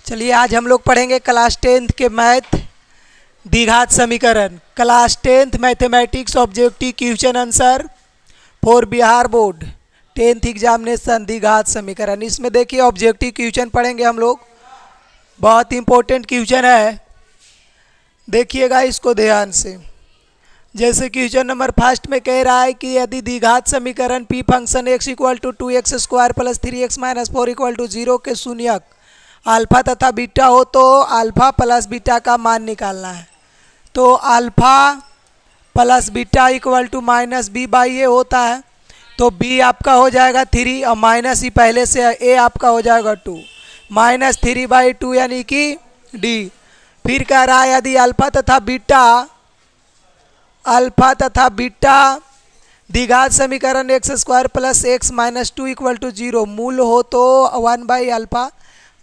चलिए आज हम लोग पढ़ेंगे क्लास 10th के मैथ द्विघात समीकरण। Class 10th mathematics objective question answer for Bihar board 10th examination द्विघात समीकरण। इसमें देखिए ऑब्जेक्टिव क्वेश्चन पढ़ेंगे हम लोग, बहुत इंपॉर्टेंट क्वेश्चन है, देखिएगा इसको ध्यान से। जैसे क्वेश्चन नंबर फर्स्ट में कह रहा है कि यदि द्विघात समीकरण p function x equal to 2x square plus 3x minus 4 equal to 0 के शून्यक अल्फा तथा बीटा हो तो अल्फा प्लस बीटा का मान निकालना है। तो alpha plus beta equal to minus B by A होता है, तो b आपका हो जाएगा 3 और माइनस ही पहले से a आपका हो जाएगा 2 माइनस 3/2 यानी कि d। फिर कह रहा है यदि अल्फा तथा बीटा द्विघात समीकरण x square plus x minus 2 equal to 0 मूल हो तो 1/अल्फा।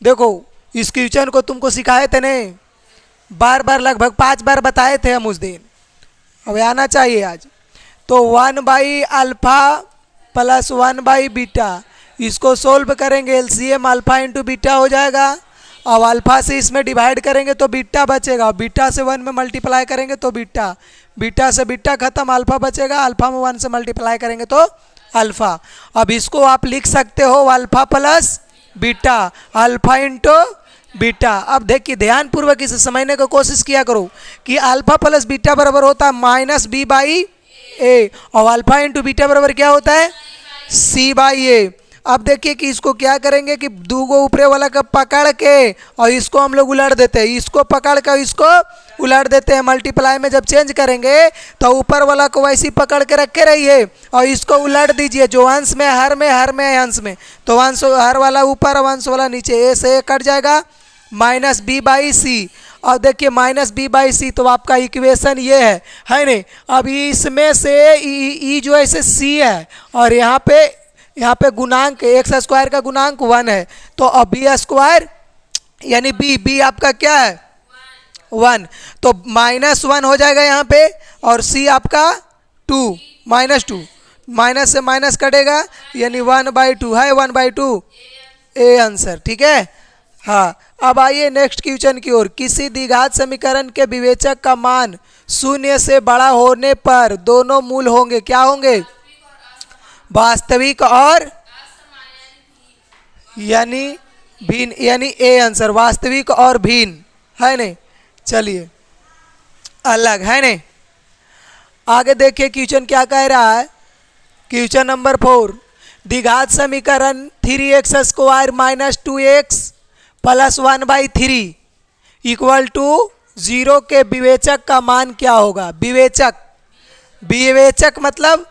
देखो इस क्वेश्चन को तुमको सिखाए थे नहीं, बार बार लगभग 5 बार बताए थे हम उस दिन, अब आना चाहिए आज। तो 1/अल्फा प्लस 1/बीटा, इसको सोल्व करेंगे एलसीएम अल्फा इंटू बीटा हो जाएगा। अब अल्फा से इसमें डिवाइड करेंगे तो बीटा बचेगा, बीटा से 1 में मल्टीप्लाई करेंगे तो बीटा, बीटा से बीटा खत्म, अल्फा बचेगा, अल्फा में 1 से मल्टीप्लाई करेंगे तो अल्फा। अब इसको आप लिख सकते हो alpha plus beta, alpha into beta. अब देखिए ध्यानपूर्वक इसे समझने की कोशिश किया करो कि अल्फा प्लस बीटा बराबर होता है माइनस बी बाई ए और अल्फा इंटू बीटा बराबर क्या होता है सी बाई ए। अब देखिए कि इसको क्या करेंगे कि दो गो ऊपरे वाला का पकड़ के और इसको हम लोग उलट देते हैं, इसको पकड़ कर इसको उलट देते हैं। मल्टीप्लाई में जब चेंज करेंगे तो ऊपर वाला को वैसे पकड़ के रखे रहिए और इसको उलट दीजिए, जो अंश में हर में अंश में, तो अंश हर वाला ऊपर और अंश वाला नीचे, ए से कट जाएगा माइनस बी बाई सी। और देखिए माइनस बी बाई सी, तो आपका इक्वेशन ये है नहीं। अब इसमें से ई जो है सी है और यहाँ पे गुणांक एक्स स्क्वायर का गुणांक 1 है, तो अब बी स्क्वायर यानी बी आपका क्या है 1, तो -1 हो जाएगा यहाँ पे और सी आपका 2 -2, माइनस से माइनस कटेगा यानी 1/2 है, 1/2 ए आंसर। ठीक है हाँ। अब आइए नेक्स्ट क्वेश्चन की ओर। किसी द्विघात समीकरण के विवेचक का मान 0 से बड़ा होने पर दोनों मूल होंगे, क्या होंगे वास्तविक और यानी भिन्न, यानी ए आंसर वास्तविक और भिन्न है नहीं। चलिए अलग है नहीं। आगे देखिए क्वेश्चन क्या कह रहा है। क्वेश्चन नंबर 4, द्विघात समीकरण 3x square minus 2x plus 1/3 equal to 0 के विवेचक का मान क्या होगा। विवेचक मतलब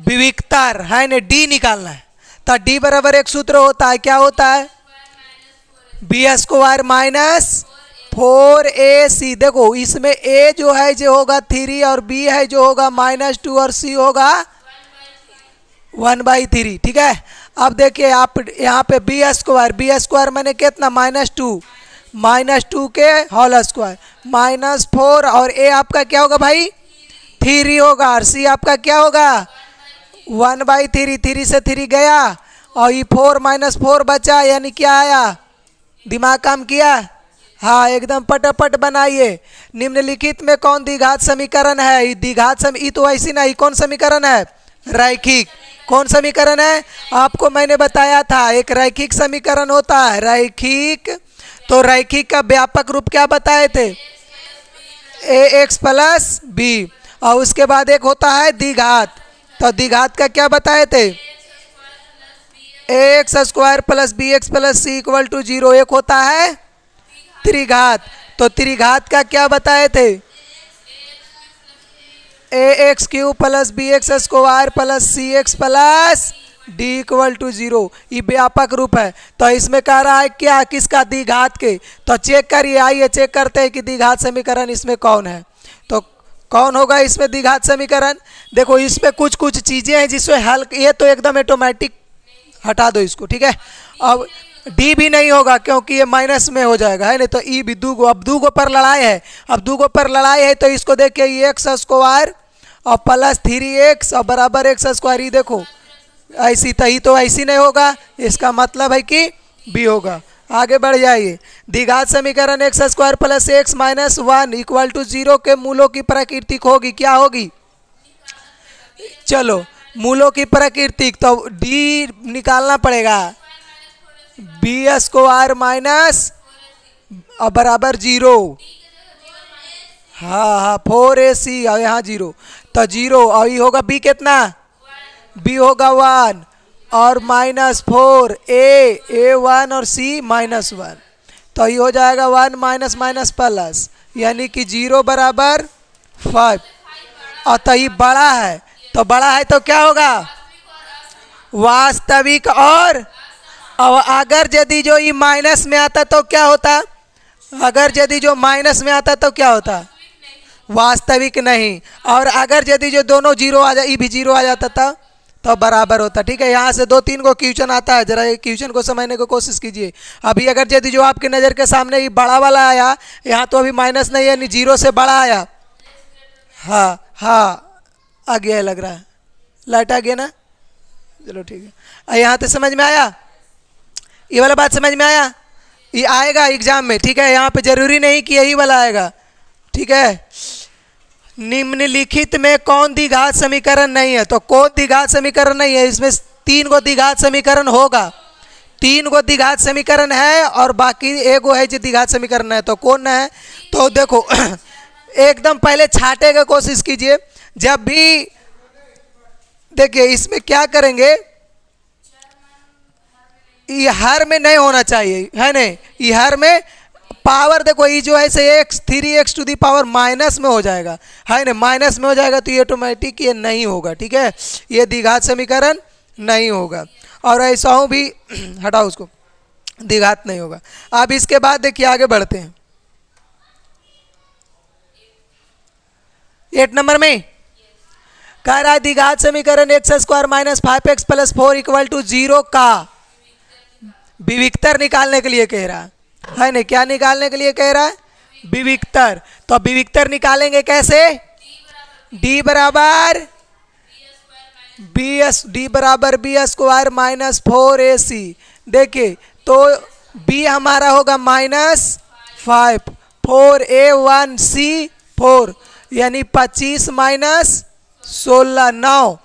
विविक्तर है ना, डी निकालना है। तो डी बराबर एक सूत्र होता है, क्या होता है बी स्क्वायर माइनस 4ac। देखो इसमें a जो है जो होगा 3 और b है जो होगा -2 और c होगा 1/3। ठीक है। अब देखिए आप यहाँ पे बी स्क्वायर मैंने कितना -2 के होल स्क्वायर -4 और a आपका क्या होगा भाई 3 होगा और c आपका क्या होगा 1/3, 3 से 3 गया और ये 4 -4 बचा, यानी क्या आया, दिमाग काम किया हाँ एकदम पटापट बनाइए। निम्नलिखित में कौन द्विघात समीकरण है। द्विघात ये तो ऐसी नहीं, कौन समीकरण है रैखिक। कौन समीकरण है आपको मैंने बताया था, एक रैखिक समीकरण होता है रैखिक। तो रैखिक का व्यापक रूप क्या बताए थे ax प्लस b, और उसके बाद एक होता है द्विघात। तो द्विघात का क्या बताए थे ax square plus bx plus c equal to 0। एक होता है त्रिघात, तो त्रिघात का क्या बताए थे ax³ plus bx square plus cx plus d equal to 0। ये व्यापक रूप है। तो इसमें कह रहा है क्या किसका द्विघात के, तो चेक करिए, आइए चेक करते हैं कि द्विघात समीकरण इसमें कौन है। तो कौन होगा इसमें द्विघात समीकरण। देखो इसमें कुछ चीजें हैं जिसमें हल, ये तो एकदम ऑटोमेटिक हटा दो इसको। ठीक है। अब डी भी नहीं होगा क्योंकि ये माइनस में हो जाएगा है नहीं, तो ई भी दूगो, अब दूगो पर लड़ाई है, अब दूगो पर लड़ाई है तो इसको देखिए एक्स स्क्वायर और प्लस 3x और बराबर एक्स स्क्वायर। ये देखो ऐसी तो ऐसी नहीं होगा, इसका मतलब है कि बी होगा। आगे बढ़ जाइए। द्विघात समीकरण x square plus x minus one equal to zero के मूलों की प्राकृतिक होगी, क्या होगी? चलो मूलों की प्राकृतिक, तो डी निकालना पड़ेगा, बी स्क्वायर माइनस और बराबर जीरो। हाँ हाँ 4ac और यहाँ जीरो, तो जीरो और ये होगा बी कितना? बी होगा 1 और माइनस 4 ए 1 और सी माइनस 1, तो ये हो जाएगा 1 माइनस माइनस प्लस, यानी कि 0 बराबर 5। और तो ये बड़ा है, तो बड़ा है तो क्या होगा? वास्तविक। और अगर यदि जो ये माइनस में आता तो क्या होता? अगर यदि जो माइनस में आता तो क्या होता? वास्तविक नहीं। और अगर यदि जो दोनों जीरो आ जाए, ये भी जीरो आ जाता था तो बराबर होता। ठीक है, यहाँ से 2-3 को क्वेश्चन आता है, जरा ये क्वेश्चन को समझने की कोशिश कीजिए। अभी अगर यदि जो आपकी नज़र के सामने ये बड़ा वाला आया, यहाँ तो अभी माइनस नहीं है, यानी जीरो से बड़ा आया। हाँ हाँ आ गया है, लग रहा है लाइट आ गया ना, चलो ठीक है। यहाँ तो समझ में आया, ये वाला बात समझ में आया? ये आएगा एग्जाम में, ठीक है, यहाँ पे जरूरी नहीं कि यही वाला आएगा। ठीक है, निम्नलिखित में कौन द्विघात समीकरण नहीं है? तो कौन द्विघात समीकरण नहीं है? इसमें 3 गो द्विघात समीकरण होगा, 3 गो द्विघात समीकरण है और बाकी एगो है जो द्विघात समीकरण है। तो कौन है? तो देखो एकदम पहले छाटे का कोशिश कीजिए। जब भी देखिए इसमें क्या करेंगे, ये हर में नहीं होना चाहिए, है नहीं, ये हर में पावर देखो ये जो है से x 3x to the power minus में हो जाएगा, है ना, माइनस में हो जाएगा, तो ये ऑटोमेटिक ये नहीं होगा। ठीक है, ये द्विघात समीकरण नहीं होगा। और ऐसा हूँ भी हटाओ उसको, द्विघात नहीं होगा। अब इसके बाद देखिए आगे बढ़ते हैं 8 नंबर में कह रहा है द्विघात समीकरण x square minus 5x plus 4 equal to 0 का विविक्तर निकालने के लिए कह रहा है ना। क्या निकालने के लिए कह रहा है? विविक्तर। तो विविक्तर निकालेंगे कैसे? डी बराबर बी स्क्वायर माइनस 4ac। देखिए तो b हमारा होगा -5, 4a1c 4, यानी 25 माइनस 16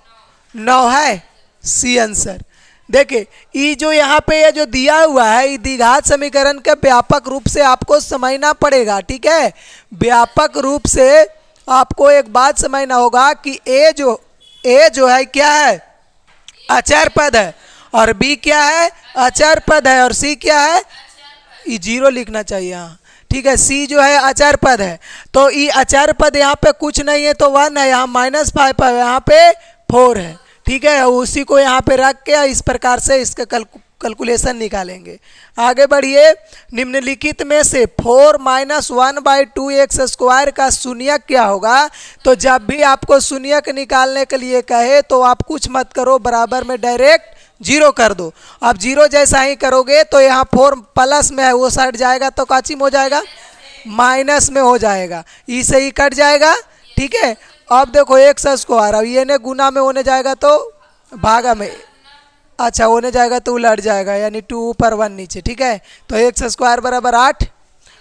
9 है सी आंसर। देखिए ये जो यहाँ पे ये जो दिया हुआ है, ये द्विघात समीकरण के व्यापक रूप से आपको समझना पड़ेगा। ठीक है, व्यापक रूप से आपको एक बात समझना होगा कि ए जो है क्या है? अचर पद है, और बी क्या है? अचर पद है, और सी क्या है? ये 0 लिखना चाहिए यहाँ। ठीक है, सी जो है अचर पद है, तो ये अचर पद यहाँ पे कुछ नहीं है तो 1 है, यहाँ -5 है, यहाँ पे 4 है। ठीक है, उसी को यहाँ पे रख के इस प्रकार से इसका कैलकुलेशन निकालेंगे। आगे बढ़िए। निम्नलिखित में से 4 - 1/2x स्क्वायर का शून्यक क्या होगा? तो जब भी आपको शून्यक निकालने के लिए कहे तो आप कुछ मत करो, बराबर में डायरेक्ट 0 कर दो। अब 0 जैसा ही करोगे तो यहाँ 4 प्लस में है, वो साइड जाएगा तो काची में हो जाएगा? माइनस में हो जाएगा, इसे ही कट जाएगा। ठीक है, अब देखो एक्स स्क्वायर, अब ये ने गुना में होने जाएगा तो भागा में, अच्छा होने जाएगा तो उलट जाएगा, यानी 2 ऊपर 1 नीचे। ठीक है, तो एक्स स्क्वायर बराबर 8,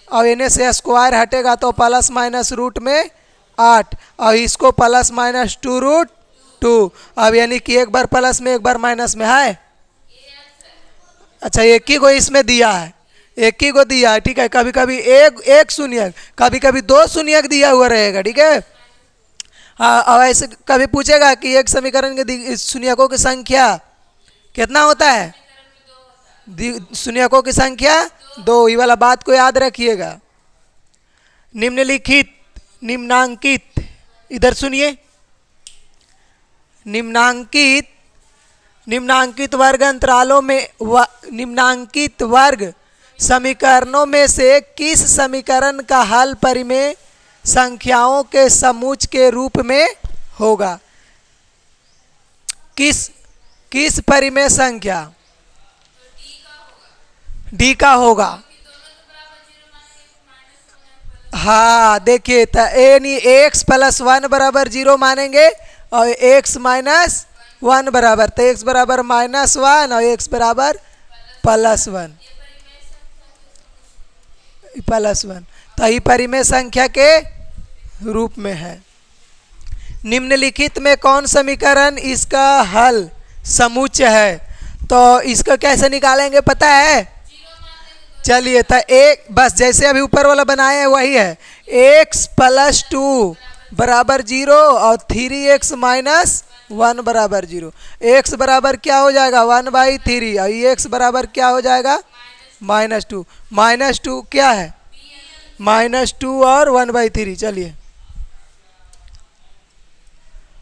और इन्हें से स्क्वायर हटेगा तो प्लस माइनस रूट में 8, और इसको प्लस माइनस 2√2। अब यानी कि एक बार प्लस में एक बार माइनस में है। अच्छा एक ही को इसमें दिया है, एक ही को दिया है। ठीक है, कभी कभी एक शून्यक, कभी कभी 2 शून्यक दिया हुआ रहेगा। ठीक है, हाँ, अब ऐसे कभी पूछेगा कि एक समीकरण के शून्यकों की संख्या कितना होता है? शून्यकों की संख्या 2। ये वाला बात को याद रखिएगा। निम्नांकित इधर सुनिए, निम्नांकित वर्ग अंतरालों में निम्नांकित वर्ग समीकरणों में से किस समीकरण का हल परिमेय संख्याओं के समूच के रूप में होगा? किस परिमेय संख्या? डी का होगा। हाँ देखिए, तो एक्स प्लस 1 बराबर 0 मानेंगे और एक्स माइनस 1 बराबर, तो एक्स बराबर -1 और एक्स बराबर +1। +1, तो ई परिमेय संख्या के रूप में है। निम्नलिखित में कौन समीकरण इसका हल समुच्चय है? तो इसको कैसे निकालेंगे पता है? चलिए, तो एक बस जैसे अभी ऊपर वाला बनाए हैं वही है। x + 2 बराबर 0 और 3x - 1 बराबर 0। x बराबर क्या हो जाएगा 1/3 और x बराबर क्या हो जाएगा -2। -2 क्या है -2 और 1/3। चलिए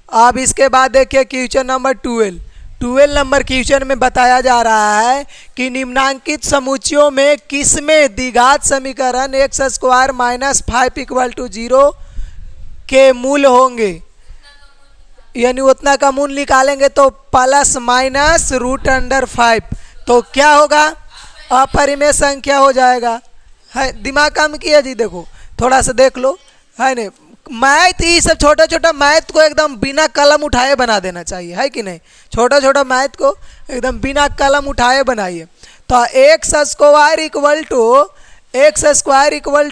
अब इसके बाद देखिए क्वेश्चन नंबर 12 नंबर क्वेश्चन में बताया जा रहा है कि निम्नांकित समुच्चयों में किसमें द्विघात समीकरण x² - 5 = 0 के मूल होंगे, यानी उतना का मूल निकालेंगे तो ±√5। तो क्या होगा अपरिमेय संख्या हो जाएगा। है दिमाग काम किया जी, देखो थोड़ा सा देख लो, है नहीं? मैथ ये सब छोटा छोटा मैथ को एकदम बिना कलम उठाए बना देना चाहिए, है कि नहीं? छोटा छोटा मैथ को एकदम बिना कलम उठाए बनाइए। तो x²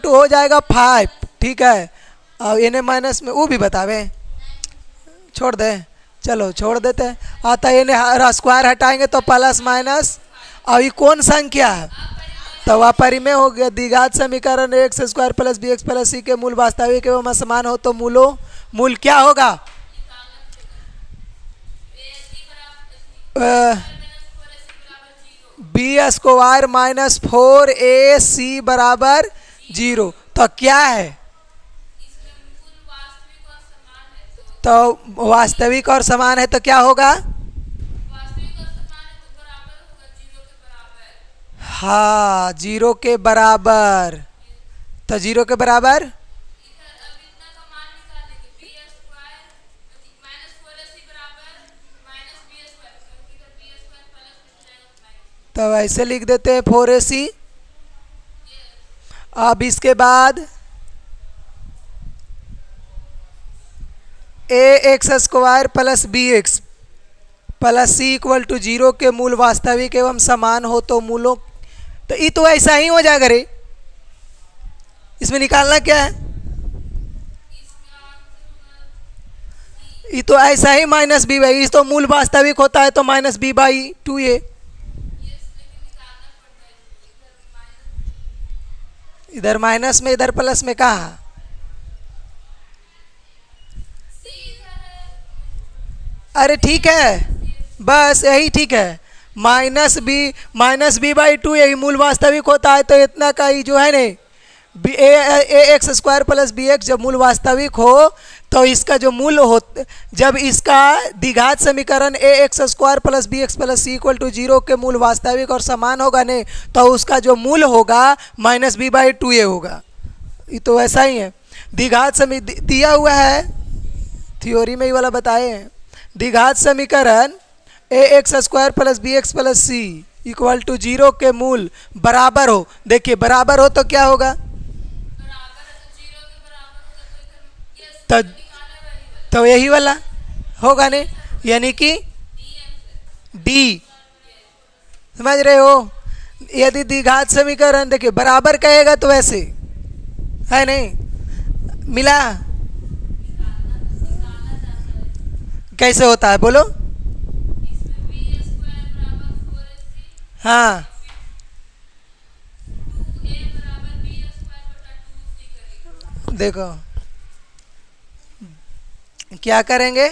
हो जाएगा 5, ठीक है। और इन्हें माइनस में वो भी बतावे, छोड़ दे, चलो छोड़ देते हैं। आता इन्हें स्क्वायर हटाएंगे तो ±। और ये कौन संख्या है? तो अपरिमेय हो गया। द्विघात समीकरण x² + bx + c के मूल वास्तविक एवं असमान हो तो मूल क्या होगा? b² - 4ac बराबर 0। तो क्या है? तो वास्तविक और समान है तो क्या होगा? हाँ 0 के बराबर। तो 0 के बराबर तो ऐसे लिख देते हैं 4ac। अब इसके बाद ax² + bx + c = 0 के मूल वास्तविक एवं समान हो तो मूलों, तो ये तो ऐसा ही हो जाएगा रे। इसमें निकालना क्या है? ये तो ऐसा ही -b/, इस तो मूल वास्तविक होता है तो -b/2a। इधर माइनस में इधर प्लस में कहा? अरे ठीक है, बस यही ठीक है। -b/2 यही मूल वास्तविक होता है तो इतना का ही जो है ना ax² + bx जब मूल वास्तविक हो तो इसका जो मूल हो, जब इसका द्विघात समीकरण ax² + bx + c = 0 के मूल वास्तविक और समान होगा ने तो उसका जो मूल होगा -b/2a होगा। ये तो वैसा ही है। द्विघात समी दिया हुआ है, थ्योरी में ही वाला बताए हैं। द्विघात समीकरण ax² + bx + c = 0 के मूल बराबर हो। देखिए बराबर हो तो क्या होगा? तो यही वाला होगा ने, यानी कि d। समझ रहे हो? यदि द्विघात समीकरण देखिए बराबर कहेगा तो वैसे है नहीं, मिला कैसे होता है बोलो? हाँ देखो क्या करेंगे?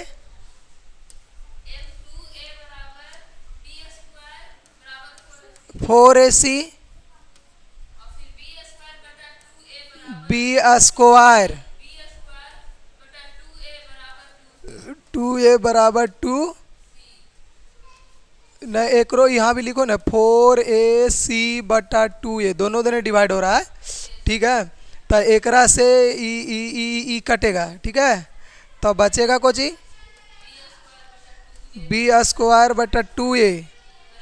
फोर ac b² 2a बराबर 2 न, एक रो यहाँ भी लिखो ना 4ac/2a, दोनों दोनों डिवाइड हो रहा है, ठीक है। तो एकरा से ई कटेगा, ठीक है। तो बचेगा को जी b²/2a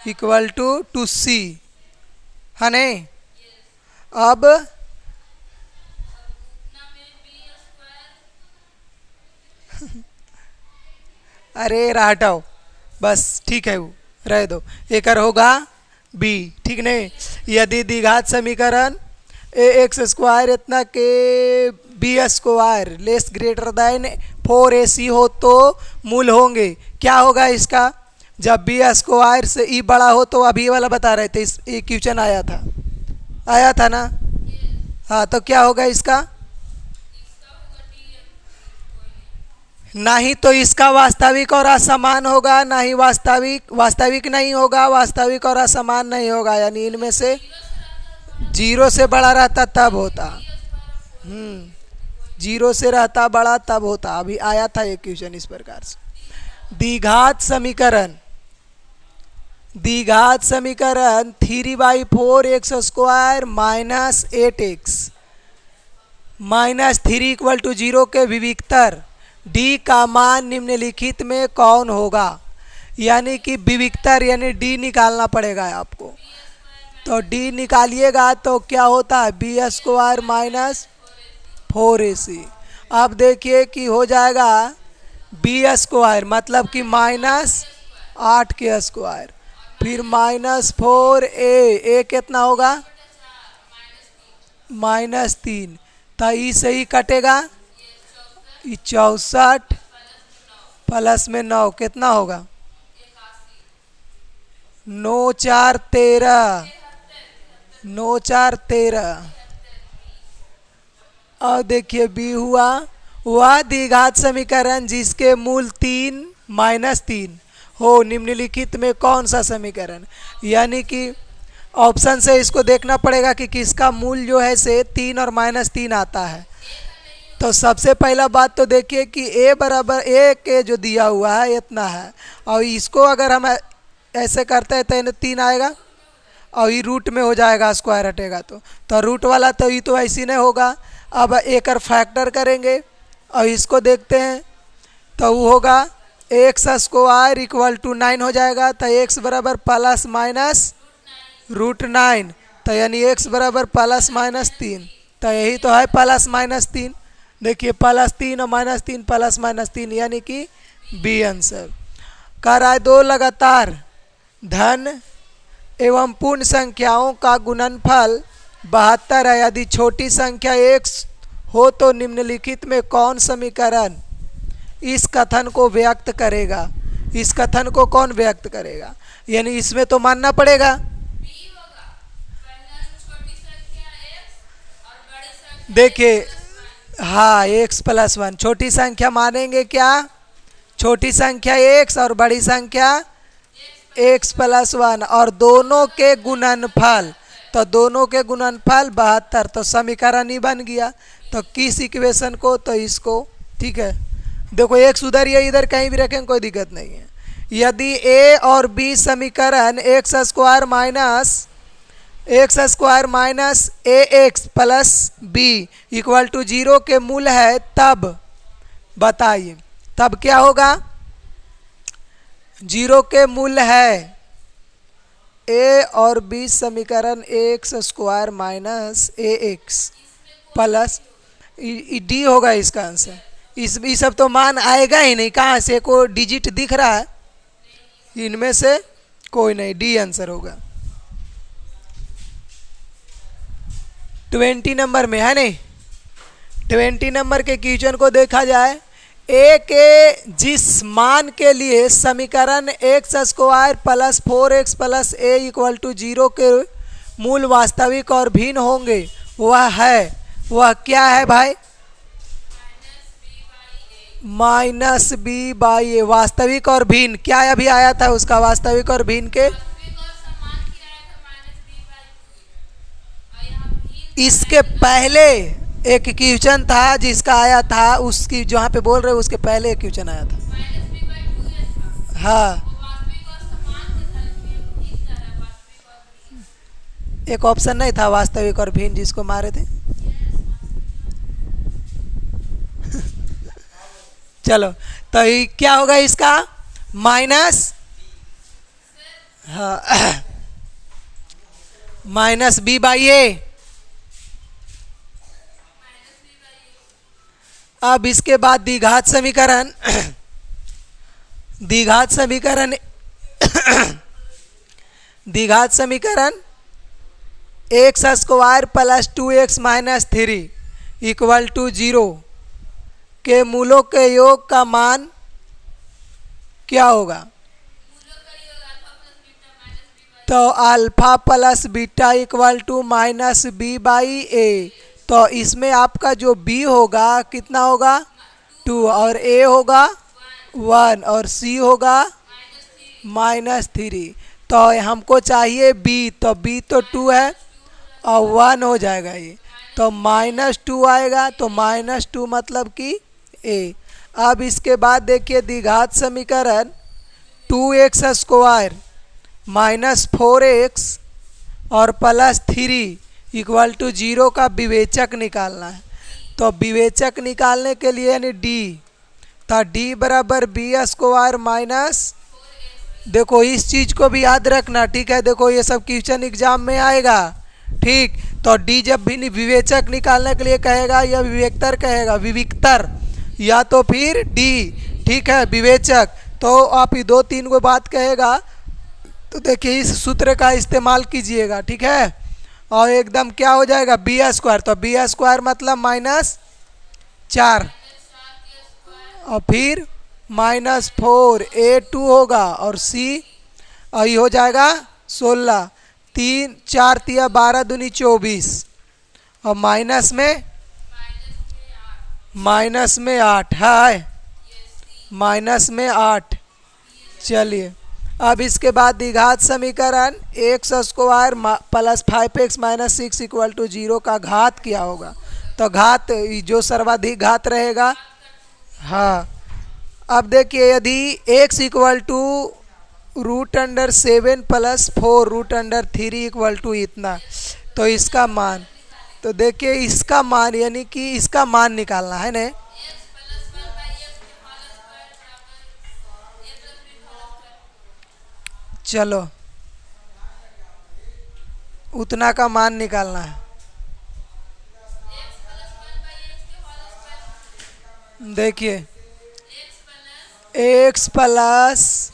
= 2c, है नहीं? अब अरे हटाओ बस, ठीक है वो रह दो। एक होगा b, ठीक नहीं? यदि द्विघात समीकरण ए एक्स स्क्वायर इतना के b square less greater than 4ac हो तो मूल होंगे। क्या होगा इसका? जब बी स्क्वायर से ई बड़ा हो तो अभी वाला बता रहे थे, इस क्वेश्चन आया था ना। हाँ, तो क्या होगा इसका? ना ही तो इसका वास्तविक और असमान होगा, ना ही वास्तविक नहीं होगा, वास्तविक और असमान नहीं होगा, यानी इनमें से जीरो से बड़ा रहता तब होता। जीरो से रहता बड़ा तब होता। अभी आया था एक क्वेश्चन इस प्रकार से। द्विघात समीकरण 3/4 x square minus 8x minus 3 equal to 0 के विविक्तर डी का मान निम्नलिखित में कौन होगा? यानी कि विविक्तर यानी डी निकालना पड़ेगा आपको। तो डी निकालिएगा तो क्या होता है? B square minus 4ac। अब देखिए कि हो जाएगा बी स्क्वायर मतलब कि माइनस 8 के स्क्वायर, फिर माइनस 4a कितना होगा? -3। तो ई से ही कटेगा, 64 प्लस में 9 कितना होगा? 9 4 13, 9 4 13। और देखिए बी हुआ वह द्विघात समीकरण जिसके मूल 3 -3 हो, निम्नलिखित में कौन सा समीकरण? यानी कि ऑप्शन से इसको देखना पड़ेगा कि किसका मूल जो है से 3 और -3 आता है। तो सबसे पहला बात तो देखिए कि a बराबर a के जो दिया हुआ है इतना है, और इसको अगर हम ऐसे करते हैं तो 3 आएगा और ये रूट में हो जाएगा, स्क्वायर हटेगा तो रूट वाला तो ये तो ऐसी नहीं होगा। अब एक और फैक्टर करेंगे और इसको देखते हैं तो वो होगा एक्स स्क्वायर इक्वल टू 9 हो जाएगा। तो x बराबर प्लस माइनस √9, तो यानी x बराबर प्लस -3। तो यही तो है +-3। देखिए +3 और -3 +-3 यानी कि बी आंसर। कर रहा है 2 लगातार धन एवं पूर्ण संख्याओं का गुणनफल 72 है। यदि छोटी संख्या x हो तो निम्नलिखित में कौन समीकरण इस कथन को व्यक्त करेगा? इस कथन को कौन व्यक्त करेगा? यानी इसमें तो मानना पड़ेगा देखिए, हाँ x + 1 छोटी संख्या मानेंगे क्या? छोटी संख्या x और बड़ी संख्या x + 1 और दोनों के गुणनफल, तो दोनों के गुणनफल 72। तो समीकरण ही बन गया। तो किस इक्वेशन को? तो इसको। ठीक है, देखो x उधर या इधर कहीं भी रखें कोई दिक्कत नहीं है। यदि a और b समीकरण x square minus ax plus b equal to 0 के मूल है, तब बताइए तब क्या होगा? 0 के मूल है a और b समीकरण x square minus ax plus D होगा इसका आंसर। इस सब तो मान आएगा ही नहीं, कहाँ से? कोई डिजिट दिख रहा है? इनमें से कोई नहीं, डी आंसर होगा। 20 नंबर में है नहीं, 20 नंबर के क्वेश्चन को देखा जाए। a के जिस मान के लिए समीकरण x square plus 4x plus a equal to 0 के मूल वास्तविक और भिन्न होंगे वह क्या है भाई? -b/a। वास्तविक और भिन्न क्या अभी आया था उसका? वास्तविक और भिन्न के इसके पहले एक क्वेश्चन था जिसका आया था, उसकी जहाँ पे बोल रहे हो उसके पहले एक क्वेश्चन आया था। हाँ, एक ऑप्शन नहीं था वास्तविक और भिन्न जिसको मारे थे? चलो, तो ये क्या होगा इसका? माइनस, हाँ, -b/a। अब इसके बाद द्विघात समीकरण द्विघात समीकरण x square plus 2x minus 3 equal to 0 के मूलों के योग का मान क्या होगा? तो alpha plus beta equal to minus B by A. तो इसमें आपका जो b होगा कितना होगा? 2 और a होगा 1 और c होगा -3। तो हमको चाहिए b, तो b तो 2 है और 1 हो जाएगा ये, तो -2 आएगा। तो -2 मतलब कि a। अब इसके बाद देखिए द्विघात समीकरण 2x स्क्वायर माइनस 4x और प्लस 3 इक्वल टू 0 का विवेचक निकालना है। तो विवेचक निकालने के लिए यानी d, तो d बराबर बी स्क्वायर माइनस, देखो इस चीज़ को भी याद रखना, ठीक है। देखो ये सब क्वेश्चन एग्जाम में आएगा, ठीक। तो d जब भी विवेचक निकालने के लिए कहेगा या विवेक्तर कहेगा, विविक्तर या तो फिर d, ठीक है, विवेचक। तो आप ये 2-3 को बात कहेगा तो देखिए इस सूत्र का इस्तेमाल कीजिएगा, ठीक है। और एकदम क्या हो जाएगा? बी स्क्वायर, तो बी स्क्वायर मतलब -4 और फिर -4 a2 होगा और c और ये हो जाएगा 16, 3 4 तिया 12 दूनी 24 और माइनस में 8 है, -8। चलिए अब इसके बाद द्विघात समीकरण x square plus 5x minus 6 equal to 0 का घात क्या होगा? तो घात जो सर्वाधिक घात रहेगा, हाँ। अब देखिए यदि x equal to √7 plus 4 √3 equal to इतना, तो इसका मान, तो देखिए इसका मान यानी कि इसका मान निकालना है ना। चलो उतना का मान निकालना है। देखिए x प्लस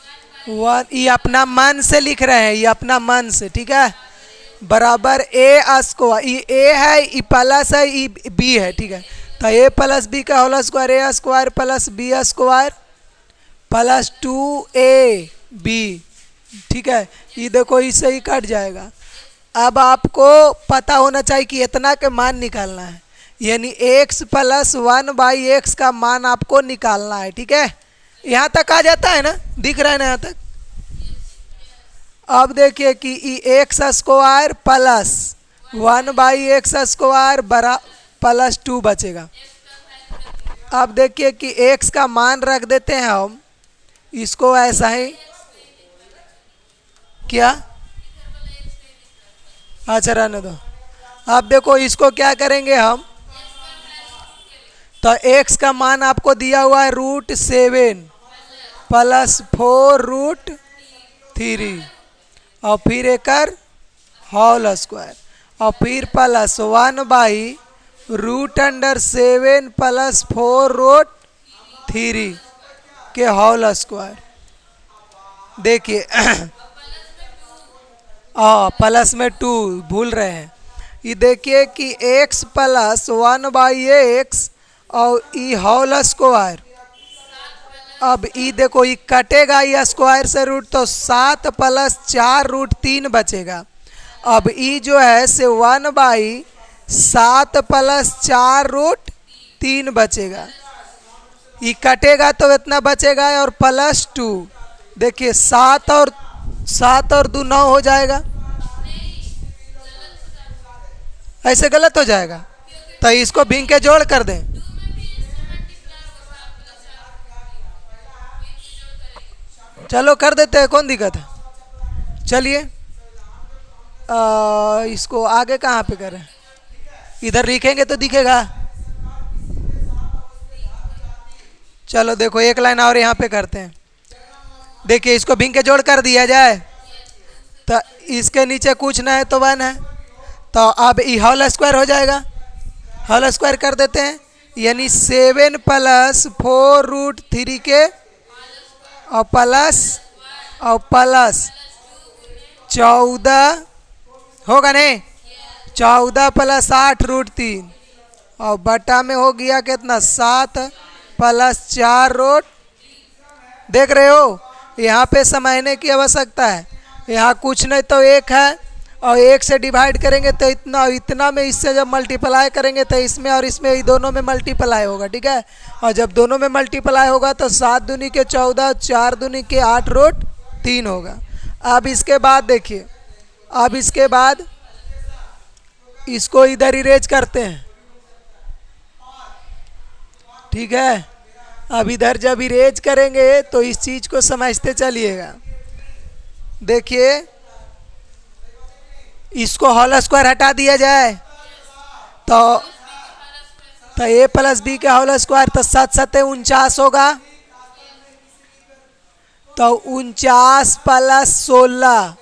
1, ये अपना मन से लिख रहे हैं, ये अपना मन से, ठीक है, बराबर a स्क्वायर, ये a है, ये प्लस है, ये b है, ठीक है। तो a प्लस b का whole square, a square plus b square plus 2ab, ठीक है। ये देखो इससे ही कट जाएगा। अब आपको पता होना चाहिए कि इतना के मान निकालना है, यानी x प्लस 1/x का मान आपको निकालना है, ठीक है। यहाँ तक आ जाता है ना, दिख रहा है ना यहाँ तक। अब देखिए कि x square plus 1/x square बरा प्लस 2 बचेगा। अब देखिए कि x का मान रख देते हैं हम, इसको ऐसा ही, क्या, अच्छा रहने दो। अब देखो इसको क्या करेंगे हम, तो x का मान आपको दिया हुआ है √7 प्लस 4 √3 और फिर एक होल स्क्वायर और फिर प्लस 1/√7 प्लस 4 √3 के होल स्क्वायर। देखिए प्लस में 2 भूल रहे हैं। ये देखिए कि x प्लस 1/x और ई होल स्क्वायर, अब ई देखो ये कटेगा ये स्क्वायर से रूट, तो 7 प्लस 4 √3 बचेगा। अब ई जो है से 1/7 प्लस 4 √3 बचेगा। ये कटेगा तो इतना बचेगा और प्लस 2, देखिए 7 और 2 9 हो जाएगा, ऐसे गलत हो जाएगा, तो इसको भिंग के जोड़ कर दें। चलो कर देते हैं, कौन दिक्कत है। चलिए इसको आगे कहाँ पे करें, इधर लिखेंगे तो दिखेगा। चलो देखो एक लाइन और यहाँ पे करते हैं। देखिए इसको भिंग के जोड़ कर दिया जाए तो इसके नीचे कुछ ना है तो 1 है, तो अब ये होल स्क्वायर हो जाएगा, होल स्क्वायर कर देते हैं, यानी 7 प्लस 4 √3 के और प्लस 14 होगा नहीं, 14 प्लस 8 रूट 3 और बटा में हो गया कितना 7 प्लस 4 रूट। देख रहे हो यहाँ पे समझने की आवश्यकता है। यहाँ कुछ नहीं तो एक है और एक से डिवाइड करेंगे तो इतना, इतना में इससे जब मल्टीप्लाई करेंगे तो इसमें और इसमें ये दोनों में मल्टीप्लाई होगा, ठीक है। और जब दोनों में मल्टीप्लाई होगा तो 7 दूनी के 14, 4 दूनी के 8 रूट 3 होगा। अब इसके बाद देखिए, अब इसके बाद इसको इधर इरेज करते हैं, ठीक है। अब इधर जब इरेज करेंगे तो इस चीज को समझते चलिएगा। देखिए इसको होल स्क्वायर हटा दिया जाए तो ए प्लस बी का होल स्क्वायर तो 7 7 49 होगा। तो 49 प्लस 16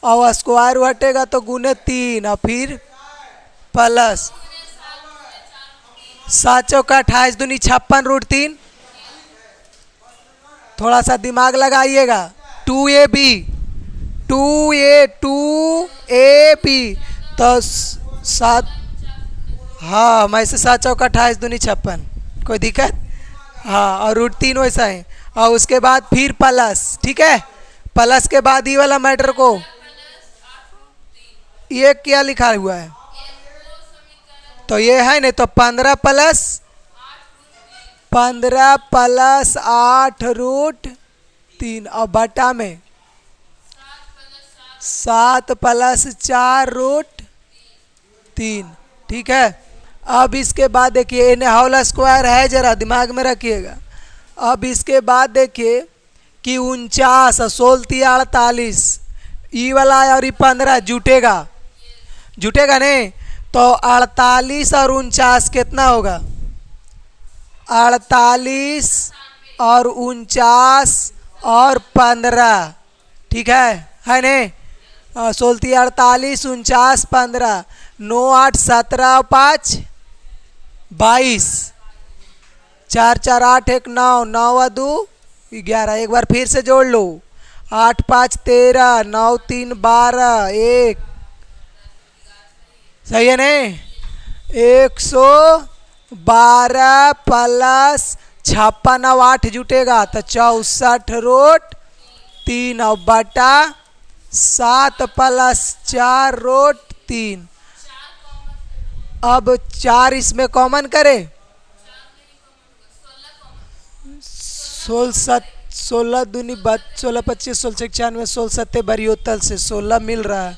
और स्क्वायर हटेगा तो गुने 3 और फिर प्लस 7 चौका 28 दूनी 56 रूट 3। थोड़ा सा दिमाग लगाइएगा। 2ab 2ab तो 7, हाँ मैं से 7 चौका 28 दूनी 56, कोई दिक्कत? हाँ और रूट 3 वैसा है। और उसके बाद फिर प्लस, ठीक है। प्लस के बाद ये वाला मैटर को ये क्या लिखा हुआ है तो ये है नहीं तो 15 प्लस 8 रूट 3 और बटा में 7 प्लस 4 रूट 3, ठीक है। अब इसके बाद देखिए इन्हें होल स्क्वायर है, जरा दिमाग में रखिएगा। अब इसके बाद देखिए कि 49 16 48 ई वाला और ये 15 जुटेगा, जुटेगा नहीं तो 48 और 49 कितना होगा? 48 और 49 और 15, ठीक है नहीं? 16 48 49 15 9 8 17 5 22 4 4 8 1 9 9 2 11। एक बार फिर से जोड़ लो। 8 5 13 9 3 12 1, सही है नहीं? 112 प्लस 56 और 8 जुटेगा तो 64 रूट 3 और बटा 7 प्लस 4 रूट 3। अब 4 इसमें कॉमन करें, 16 दूनी 16 25 16 96 16 7 बरियोतल से 16 मिल रहा है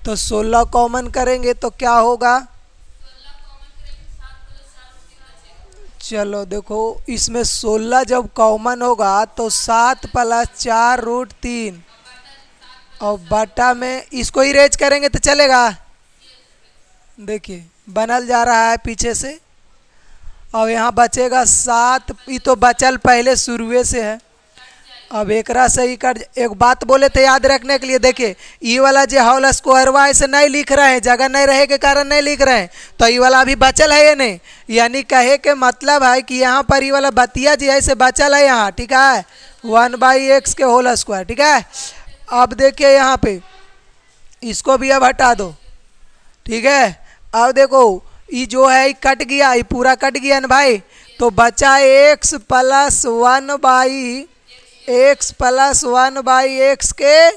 तो 16 कॉमन करेंगे तो क्या होगा? चलो देखो इसमें 16 जब कॉमन होगा तो 7 प्लस 4 रूट 3 और बटा में इसको इरेज करेंगे तो चलेगा। देखिए बनल जा रहा है पीछे से और यहाँ बचेगा 7, ये तो बचल पहले शुरुए से है। अब एकरा से ही कर, एक बात बोले थे याद रखने के लिए। देखिए ये वाला जो होल स्क्वायर वाई से नहीं लिख रहे हैं, जगह नहीं रहे के कारण नहीं लिख रहे हैं, तो ये वाला अभी बचल है या नहीं? यानी कहे के मतलब है कि यहाँ पर ये वाला बतिया जी ऐसे बचल है यहाँ, ठीक है। 1/x के होल स्क्वायर, ठीक है। अब देखिए यहाँ पे इसको भी अब हटा दो, ठीक है। अब देखो ये जो है कट गया, ये पूरा कट गया ना भाई, तो बचा x प्लस 1/x के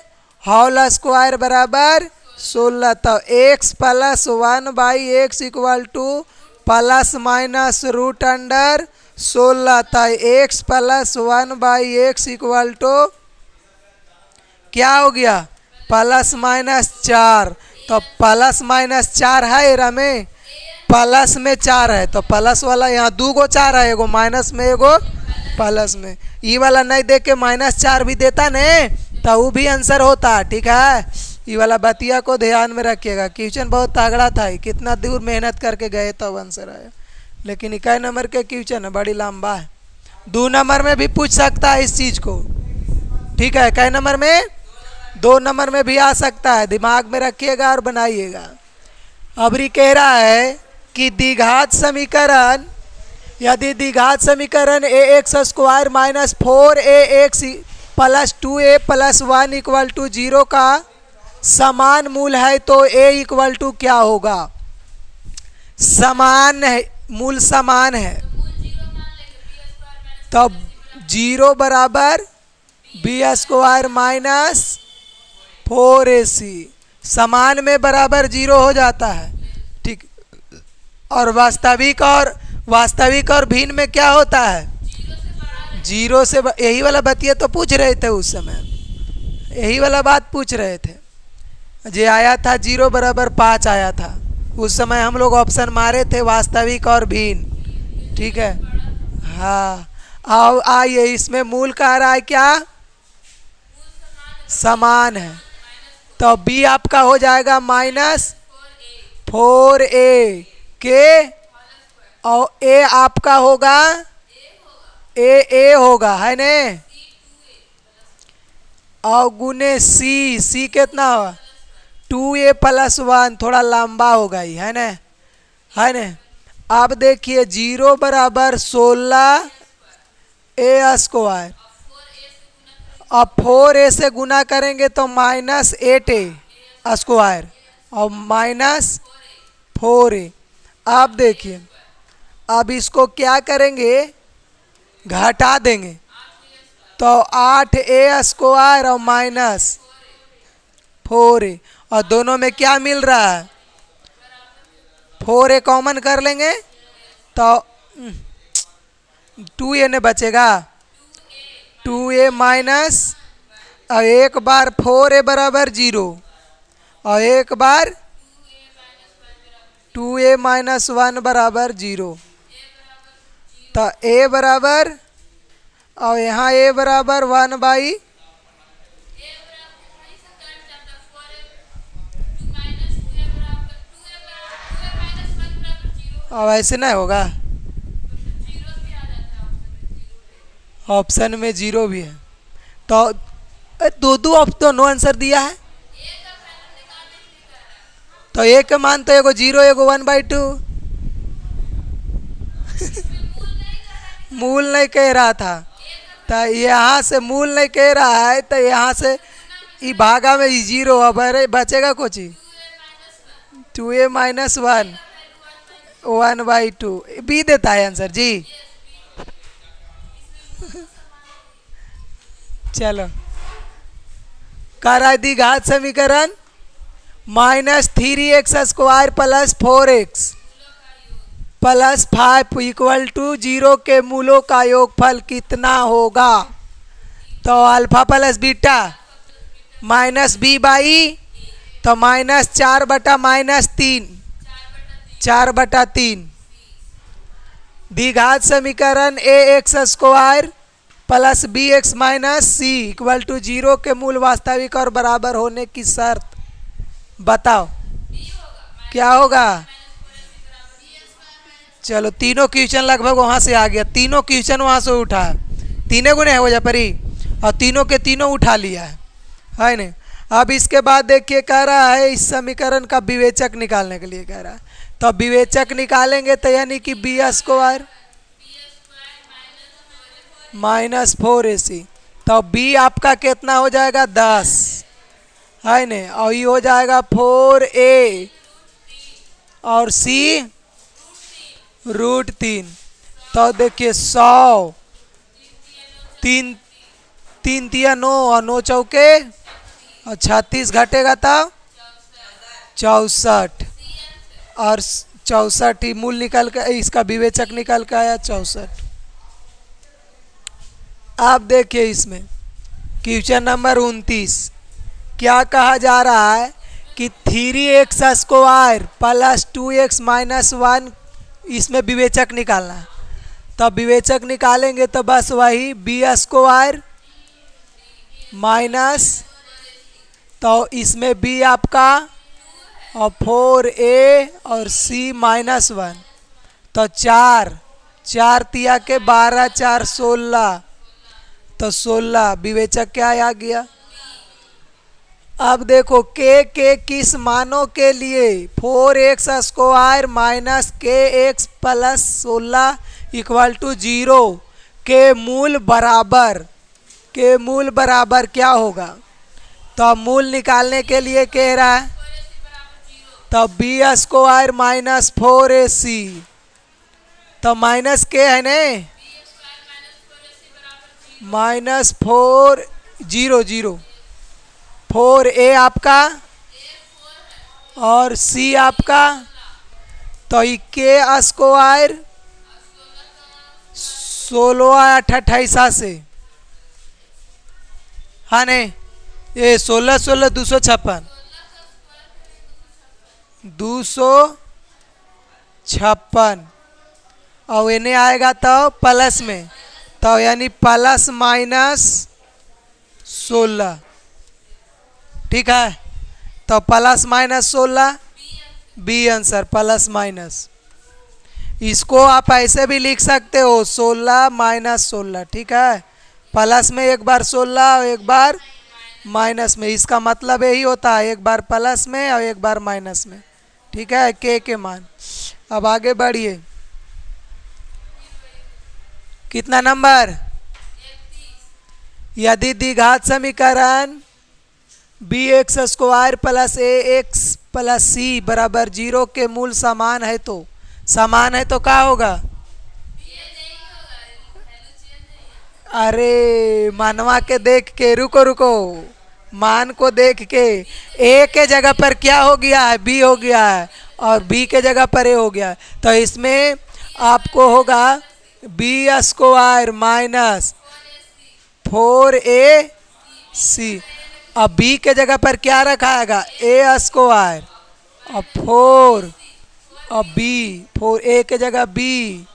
होल स्क्वायर बराबर 16। तो x plus 1/x equal to plus minus root under 16। तो x plus 1/x equal to क्या हो गया? Plus minus 4। तो प्लस माइनस 4 है रमे, प्लस में 4 है तो प्लस वाला यहाँ 2 गो 4 है, एगो माइनस में एगो प्लस में। ये वाला नहीं देख के -4 भी देता नहीं तो वो भी आंसर होता, ठीक है। ये वाला बतिया को ध्यान में रखिएगा। क्वेश्चन बहुत तगड़ा था, कितना दूर मेहनत करके गए तब आंसर आया। लेकिन 21 नंबर के क्वेश्चन है, बड़ी लंबा है। 2 नंबर में भी पूछ सकता है इस चीज़ को, ठीक है। 21 नंबर में 2 नंबर में भी आ सकता है, दिमाग में रखिएगा और बनाइएगा। अब ये कह रहा है कि द्विघात समीकरण, यदि द्विघात समीकरण ax² minus 4ax plus 2a plus 1 equal to 0 का समान मूल है तो a इक्वल टू क्या होगा? समान है, मूल समान है, तब 0 बराबर बी स्क्वायर माइनस 4ac समान में बराबर 0 हो जाता है। ठीक, और वास्तविक और भिन्न में क्या होता है? 0 से यही वाला बतिया तो पूछ रहे थे उस समय, यही वाला बात पूछ रहे थे। जो आया था 0 बराबर 5 आया था उस समय, हम लोग ऑप्शन मारे थे वास्तविक और भिन्न। ठीक है, हाँ। अब आइए इसमें मूल कह रहा है क्या? समान है, तो b आपका हो जाएगा माइनस 4a के, और a आपका होगा a होगा, है ने, और गुने c कितना होगा? 2a प्लस 1, थोड़ा लंबा होगा ही, है ना, है ना। अब देखिए 0 बराबर 16 a स्क्वायर, अब 4a से गुना करेंगे तो माइनस 8a स्क्वायर और माइनस 4a। अब देखिए, अब इसको क्या करेंगे? घटा देंगे तो 8a स्क्वायर और माइनस 4a, और दोनों में क्या मिल रहा है? 4a कॉमन कर लेंगे तो 2a ने बचेगा, 2a माइनस, और एक बार 4a बराबर 0 और एक बार 2a माइनस 1 बराबर 0, तो a बराबर, और यहाँ a बराबर 1/, अब ऐसे नहीं होगा, ऑप्शन में 0 भी है तो दो ऑप्शन नो आंसर दिया है, तो एक का मान तो एगो 0 एगो 1/2 मूल नहीं कह रहा था, तो यहाँ से मूल नहीं कह रहा है, तो यहाँ से ई भागा में 0, अब बचेगा कुछ ही 2a माइनस 1 1/2 बी देता है आंसर जी। चलो, करा दी घात समीकरण minus 3x square plus 4x plus 5 equal to 0 के मूलों का योगफल कितना होगा? तो alpha plus beta minus b/, तो माइनस 4 बटा माइनस 3, 4/3। द्विघात समीकरण ax square plus bx minus c equal to 0 के मूल वास्तविक और बराबर होने की शर्त बताओ क्या होगा? चलो, तीनों क्वेश्चन लगभग वहाँ से आ गया, तीनों क्वेश्चन वहाँ से उठा, तीनों गुने है वजह परी, और तीनों के तीनों उठा लिया है नहीं। अब इसके बाद देखिए कह रहा है इस समीकरण का विवेचक निकालने के लिए कह रहा है, तो विवेचक निकालेंगे तो यानी कि बी स्क्वायर माइनस 4ac, तो b आपका कितना हो जाएगा? 10, है न, और ये हो जाएगा 4a और c √3, तो देखिए 100, 3 3 9 और 9 चौके और 36 घटेगा तब 64, और 64 ही मूल निकल कर, इसका विवेचक निकल कर आया 64। आप देखिए इसमें क्वेश्चन नंबर 29 क्या कहा जा रहा है कि 3x square plus 2x minus 1, इसमें विवेचक निकालना है। तब विवेचक निकालेंगे तो बस वही बी स्क्वायर माइनस, तो इसमें b आपका और 4a और c माइनस 1, तो 4 तिया के 12 4 16, तो 16 विवेचक क्या आ गया? अब देखो के किस मानों के लिए 4x square minus kx plus 16 equal to 0 के मूल बराबर के मूल बराबर क्या होगा? तो अब मूल निकालने के लिए कह रहा है तो बी स्क्वायर माइनस 4ac, तो माइनस के है ने माइनस 4 4a आपका और c आपका, तो ये के स्क्वायर 16 से, हाँ ने ये 16 16 256 256 और इन्हें आएगा तो प्लस में, तो यानी प्लस माइनस 16, ठीक है। तो plus minus 16 b answer plus minus. इसको आप ऐसे भी लिख सकते हो 16 माइनस 16, ठीक है। प्लस में एक बार 16 और एक बार माइनस में, इसका मतलब यही होता है एक बार प्लस में और एक बार माइनस में, ठीक है। के मान। अब आगे बढ़िए, कितना नंबर? यदि द्विघात समीकरण बी एक्स स्क्वायर प्लस ए एक्स प्लस सी बराबर 0 के मूल समान है तो क्या होगा? अरे मनवा के देख के, रुको मान को देख के, ए के जगह पर क्या हो गया है? बी हो गया है, और बी के जगह पर ए हो गया है, तो इसमें आपको होगा बी स्क्वायर माइनस 4ac, अब बी के जगह पर क्या रखाएगा? ए स्क्वायर और 4 और बी, 4a के जगह बी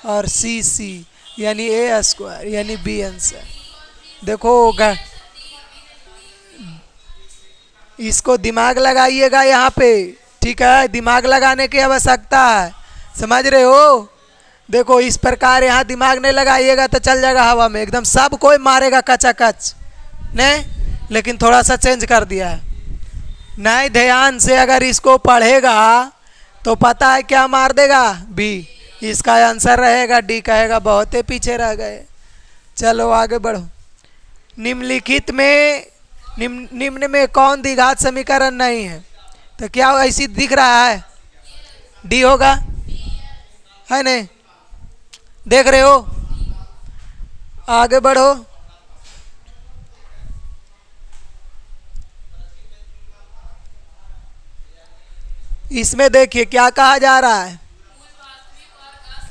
और सी यानी ए स्क्वायर यानी बी आंसर। देखो इसको दिमाग लगाइएगा यहाँ पे, ठीक है। दिमाग लगाने की आवश्यकता है, समझ रहे हो? देखो इस प्रकार यहाँ दिमाग नहीं लगाइएगा तो चल जाएगा हवा में, एकदम सब कोई मारेगा कचाकच नहीं, लेकिन थोड़ा सा चेंज कर दिया है। नहीं ध्यान से अगर इसको पढ़ेगा तो पता है क्या मार देगा? बी। इसका आंसर रहेगा डी, कहेगा बहुत ही पीछे रह गए। चलो आगे बढ़ो। निम्नलिखित में निम्न में कौन द्विघात समीकरण नहीं है? तो क्या ऐसी दिख रहा है? डी होगा, है नहीं? देख रहे हो? आगे बढ़ो। इसमें देखिए क्या कहा जा रहा है,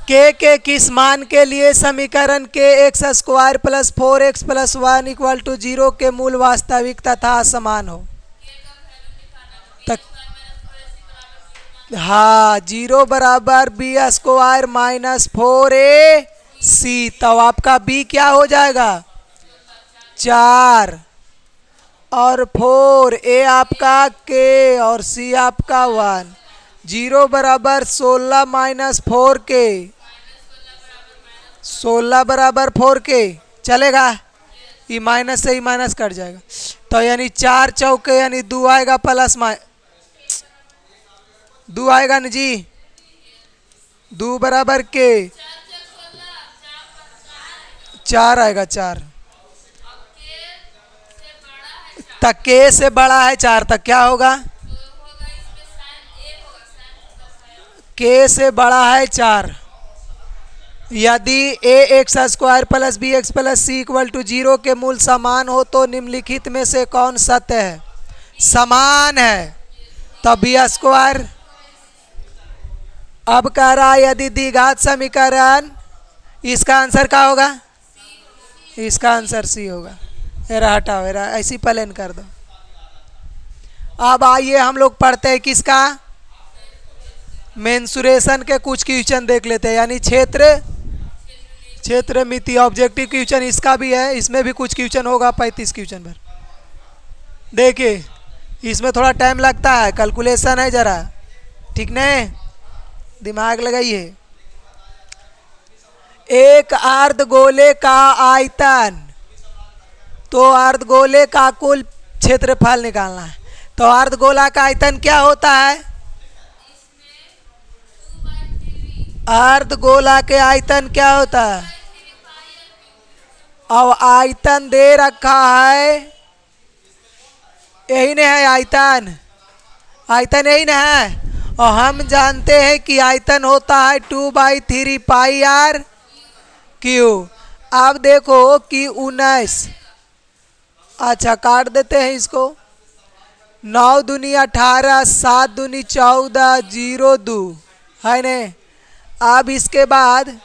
के किस मान के लिए समीकरण k x square plus 4x plus 1 equal to 0 के मूल वास्तविक तथा समान हो। तक हाँ 0 बराबर बी स्क्वायर माइनस 4ac, तो आपका बी क्या हो जाएगा? 4 और 4a आपका के और c आपका 1। 0 बराबर 16 माइनस 4 के, 16 बराबर 4 के चलेगा, ये माइनस से ही माइनस कट जाएगा, तो यानी 4 चौके यानी 2 आएगा प्लस 2 आएगा न जी। 2 बराबर के 4 आएगा, 4 तक के से बड़ा है 4 तक क्या होगा? के से बड़ा है 4। यदि A X square plus B X plus C equal to 0 के मूल समान हो तो निम्नलिखित में से कौन सत्य है? समान है, तब बी स्क्वायर। अब कह रहा है यदि द्विघात समीकरण, इसका आंसर क्या होगा? इसका आंसर सी होगा। एरा हटाओ, एरा ऐसी प्लेन कर दो। अब आइए हम लोग पढ़ते हैं किसका? मेंसुरेशन के कुछ क्वेश्चन देख लेते हैं, यानी क्षेत्र मिति ऑब्जेक्टिव क्वेश्चन इसका भी है, इसमें भी कुछ क्वेश्चन होगा 35 क्वेश्चन भर। देखिए इसमें थोड़ा टाइम लगता है, कैलकुलेशन है जरा, ठीक नहीं? दिमाग लगाइए। एक अर्धगोले का आयतन, तो अर्धगोले का कुल क्षेत्रफल निकालना है, तो अर्धगोला का आयतन क्या होता है? अर्धगोला के आयतन क्या होता है? अब आयतन दे रखा है, यही नहीं है आयतन, आयतन यही ना है। और हम जानते हैं कि आयतन होता है 2/3 पाई r क्यू। अब देखो कि 19, अच्छा काट देते हैं इसको, 9 दूनी 18, 7 दूनी 14, 0 2 है ने। अब इसके बाद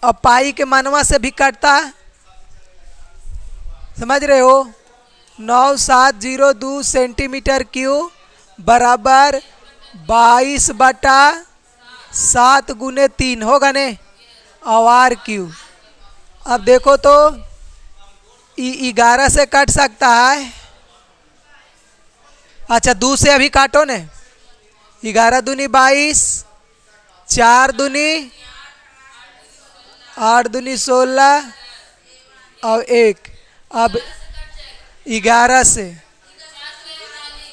अब पाई के मनवा से भी कटता, समझ रहे हो। 9702 सेंटीमीटर क्यूब बराबर 22/7 × 3 होगा ने, और आर क्यूब। अब देखो तो 11 से कट सकता है, अच्छा 2 से अभी काटो ने, 11 दूनी 22, 4 दूनी 8 दूनी 16 और 1। अब 11 से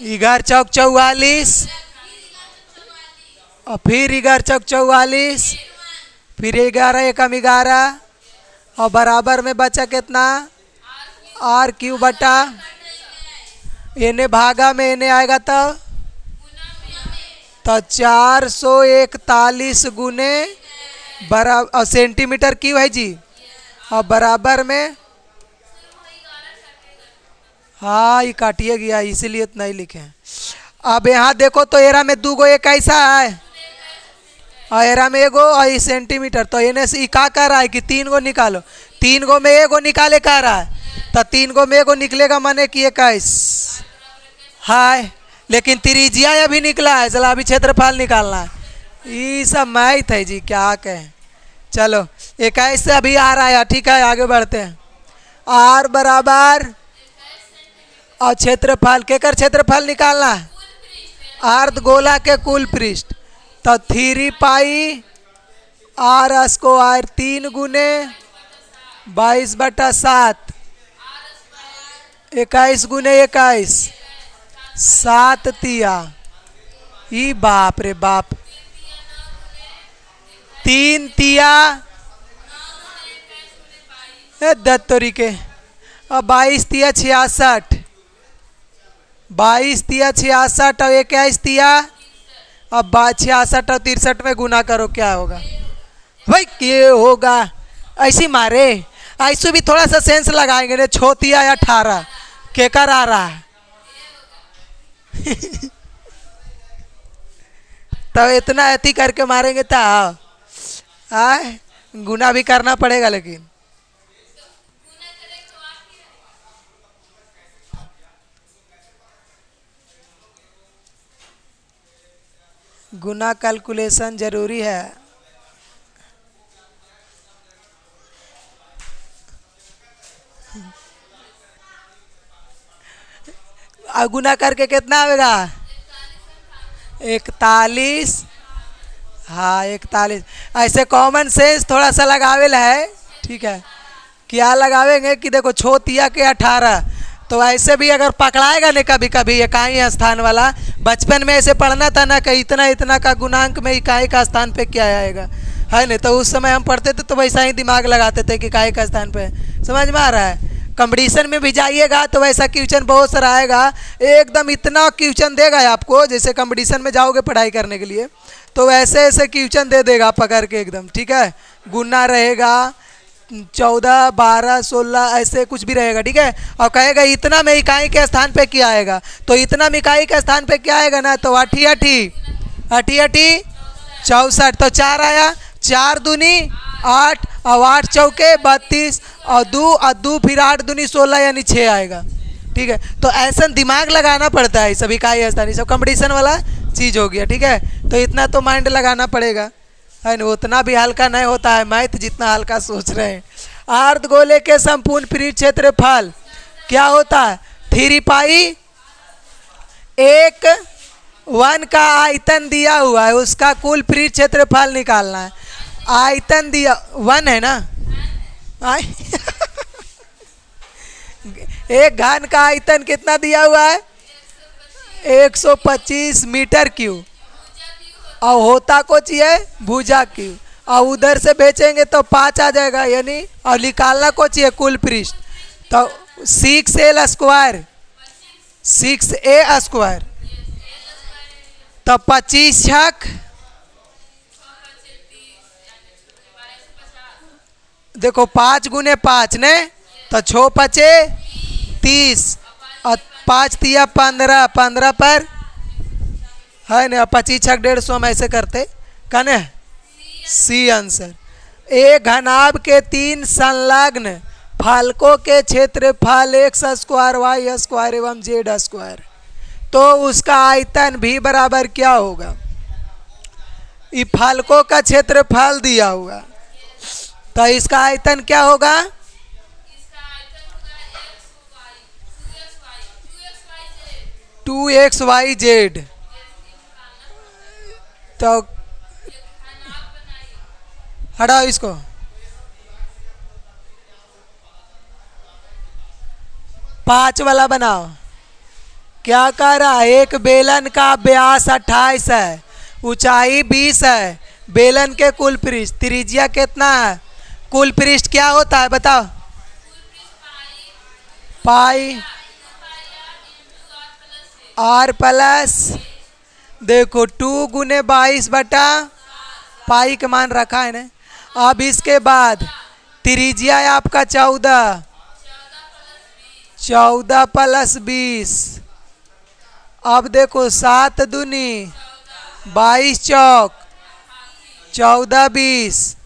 11 चौक 44, और फिर 11 चौक 44, फिर 11 एकम 11, और बराबर में बचा कितना, आर क्यू बटा, इन्हें भागा में इन्हें आएगा तो 441 गुने बराबर सेंटीमीटर क्यूब है जी, और बराबर में, हाँ ये काटिए गया इसीलिए इतना ही लिखे हैं। अब यहाँ देखो तो एरा में 2 गो एक ऐसा है, और एरा में 1 गो और ये सेंटीमीटर, तो इन्हें से क्या कर रहा है कि 3 गो निकालो, 3 गो में 1 गो निकाले कह रहा है, तो 3 गो में 1 गो निकलेगा माने कि 21 है, लेकिन त्रिज्या अभी निकला है, चला अभी क्षेत्रफल निकालना है। ये सब मैथ है जी, क्या कहें। चलो 21 से अभी आ रहा है, ठीक है आगे बढ़ते हैं। आर बराबर और क्षेत्रफल के कर क्षेत्रफल निकालना है, अर्ध गोला के कुल पृष्ठ, तो 3 पाई r स्क्वायर 3 गुने 22/7, 21 गुने 21, 7 तिया, ई बाप रे बाप, 3 तिया 10 तरीके, और 22 तिया 66, 22 तिया 66 और 21 तिया, अब 66 और 63 में गुना करो क्या होगा भाई, ये होगा ऐसी मारे, ऐसे भी थोड़ा सा सेंस लगाएंगे ने, छोतिया 18 केकर आ रहा है तो इतना अति करके मारेंगे तो आए गुना भी करना पड़ेगा, लेकिन गुना कैलकुलेशन जरूरी है। गुना करके कितना आएगा, 41, हाँ 41। ऐसे कॉमन सेंस थोड़ा सा लगावेला है, ठीक है। क्या लगावेंगे कि देखो छोतिया के 18, तो ऐसे भी अगर पकड़ाएगा ना कभी कभी इकाई स्थान वाला, बचपन में ऐसे पढ़ना था ना कि इतना इतना का गुणांक में इकाई का स्थान पे क्या आएगा, है ना। तो उस समय हम पढ़ते थे तो वैसा ही दिमाग लगाते थे कि इकाई का स्थान पे, समझ में आ रहा है। कंपटीशन में भी जाइएगा तो वैसा क्वेश्चन बहुत सारा आएगा, एकदम इतना क्वेश्चन देगा आपको, जैसे कंपटीशन में जाओगे पढ़ाई करने के लिए तो वैसे ऐसे क्वेश्चन दे देगा पकड़ के एकदम, ठीक है। गुना रहेगा 14, 12, 16 ऐसे कुछ भी रहेगा, ठीक है। और कहेगा इतना में इकाई के स्थान पे क्या आएगा, तो इतना में इकाई के स्थान पे क्या आएगा ना, तो 8 8 64, तो 4 आया, 4 दूनी 8 और 8 चौके 32 और 2 फिर 8 दूनी 16 यानी 6 आएगा, ठीक है। तो ऐसा दिमाग लगाना पड़ता है, सभी इकाई स्थान सब कंपटीशन वाला चीज़ हो गया, ठीक है। तो इतना तो माइंड लगाना पड़ेगा, है ना। उतना भी हल्का नहीं होता है मैथ जितना हल्का सोच रहे हैं। अर्धगोले के संपूर्ण पृष्ठ क्षेत्रफल क्या होता है, 3 पाई 1 का आयतन दिया हुआ है, उसका कुल पृष्ठ क्षेत्रफल निकालना है। आयतन दिया 1 है ना एक घन का आयतन कितना दिया हुआ है, 125 मीटर क्यूब, और होता को चाहिए भुजा क्यूब, और उधर से बेचेंगे तो 5 आ जाएगा, यानी और निकालना को चाहिए कुल पृष्ठ। तो 6l², 6a² तो 25 छक, देखो 5 गुने 5 ने, तो 6 पचे 30 और 5 तिया 15, 15 पर है ना 25 छक 150 हम ऐसे करते कने। C answer. एक घनाभ के 3 संलग्न फालकों के क्षेत्रफल x² y² एवं z², तो उसका आयतन भी बराबर क्या होगा? ये फालकों का क्षेत्रफल दिया हुआ, तो इसका आयतन क्या होगा? 2xyz। तो हटाओ इसको। पांच वाला बनाओ। क्या कह रहा है? एक बेलन का व्यास 28 है, ऊंचाई 20 है, बेलन के कुल पृष्ठ त्रिज्या कितना है? कुल पृष्ठ क्या होता है बताओ? पाई r प्लस, देखो 2 गुने 22 बटा पाई का मान रखा है ना। अब इसके बाद त्रिज्या है आपका 14, 14 प्लस 20। अब देखो 7 दूनी 22 चौक 14 20,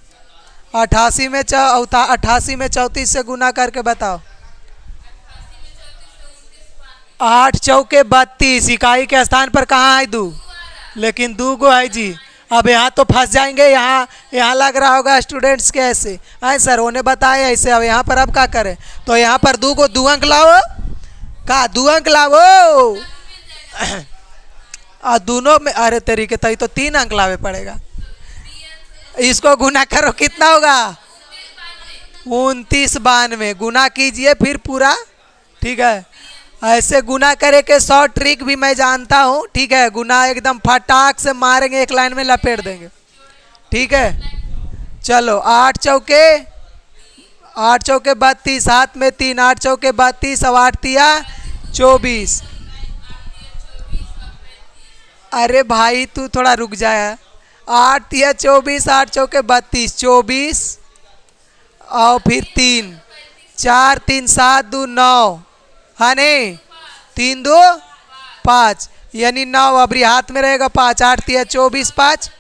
88 में 88 में 34 से गुना करके बताओ। 8 चौके 32, इकाई के स्थान पर कहाँ है 2, लेकिन 2 गो है जी। अब यहाँ तो फंस जाएंगे, यहाँ लग रहा होगा स्टूडेंट्स के ऐसे है सर उन्हें बताए ऐसे। अब यहाँ पर अब क्या करें? तो यहाँ पर 2 को 2 अंक लाओ, का 2 अंक लाओ और दोनों में, अरे तरीके तई तो 3 अंक लावे पड़ेगा। इसको गुना करो कितना होगा? 29 92 गुना कीजिए फिर पूरा, ठीक है। ऐसे गुना करे के 100 ट्रिक भी मैं जानता हूँ, ठीक है। गुना एकदम फटाक से मारेंगे, एक लाइन में लपेट देंगे, ठीक है। चलो 8 चौके 32, 7 में 3, 8 चौके 32 और 8 तिया 24। अरे भाई तू थोड़ा रुक जाए। 8 तिया 24, 8 चौके 32, 24 और फिर 3, 4 3 7 2 9, हाँ नहीं 3 2 5, यानी 9 अबरी हाथ में रहेगा 5, 8 तिया 24 5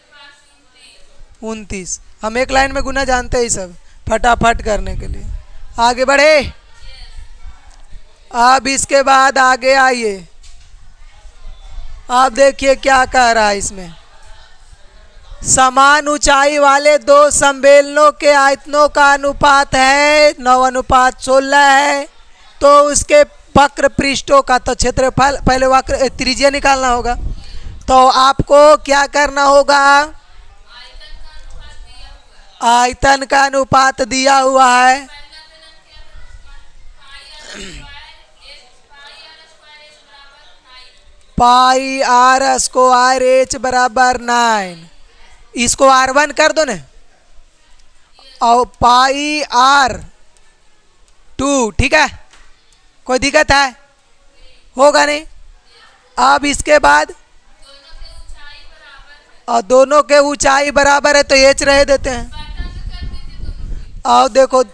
29। हम एक लाइन में गुना जानते हैं सब फटाफट करने के लिए। आगे बढ़े। अब इसके बाद आगे आइए, आप देखिए क्या कह रहा है इसमें। समान ऊंचाई वाले 2 सम्मेलनों के आयतनों का अनुपात है 9:16 है, तो उसके वक्र पृष्ठों का तो क्षेत्रफल, पहले वक्र त्रिज्या निकालना होगा। तो आपको क्या करना होगा? आयतन का अनुपात दिया हुआ है, पाई r² h बराबर 9। इसको r1 कर दो ना, और पाई r2, ठीक है। कोई दिक्कत है? होगा नहीं। अब इसके बाद और दोनों के ऊंचाई बराबर है तो h रह देते हैं। और देखो,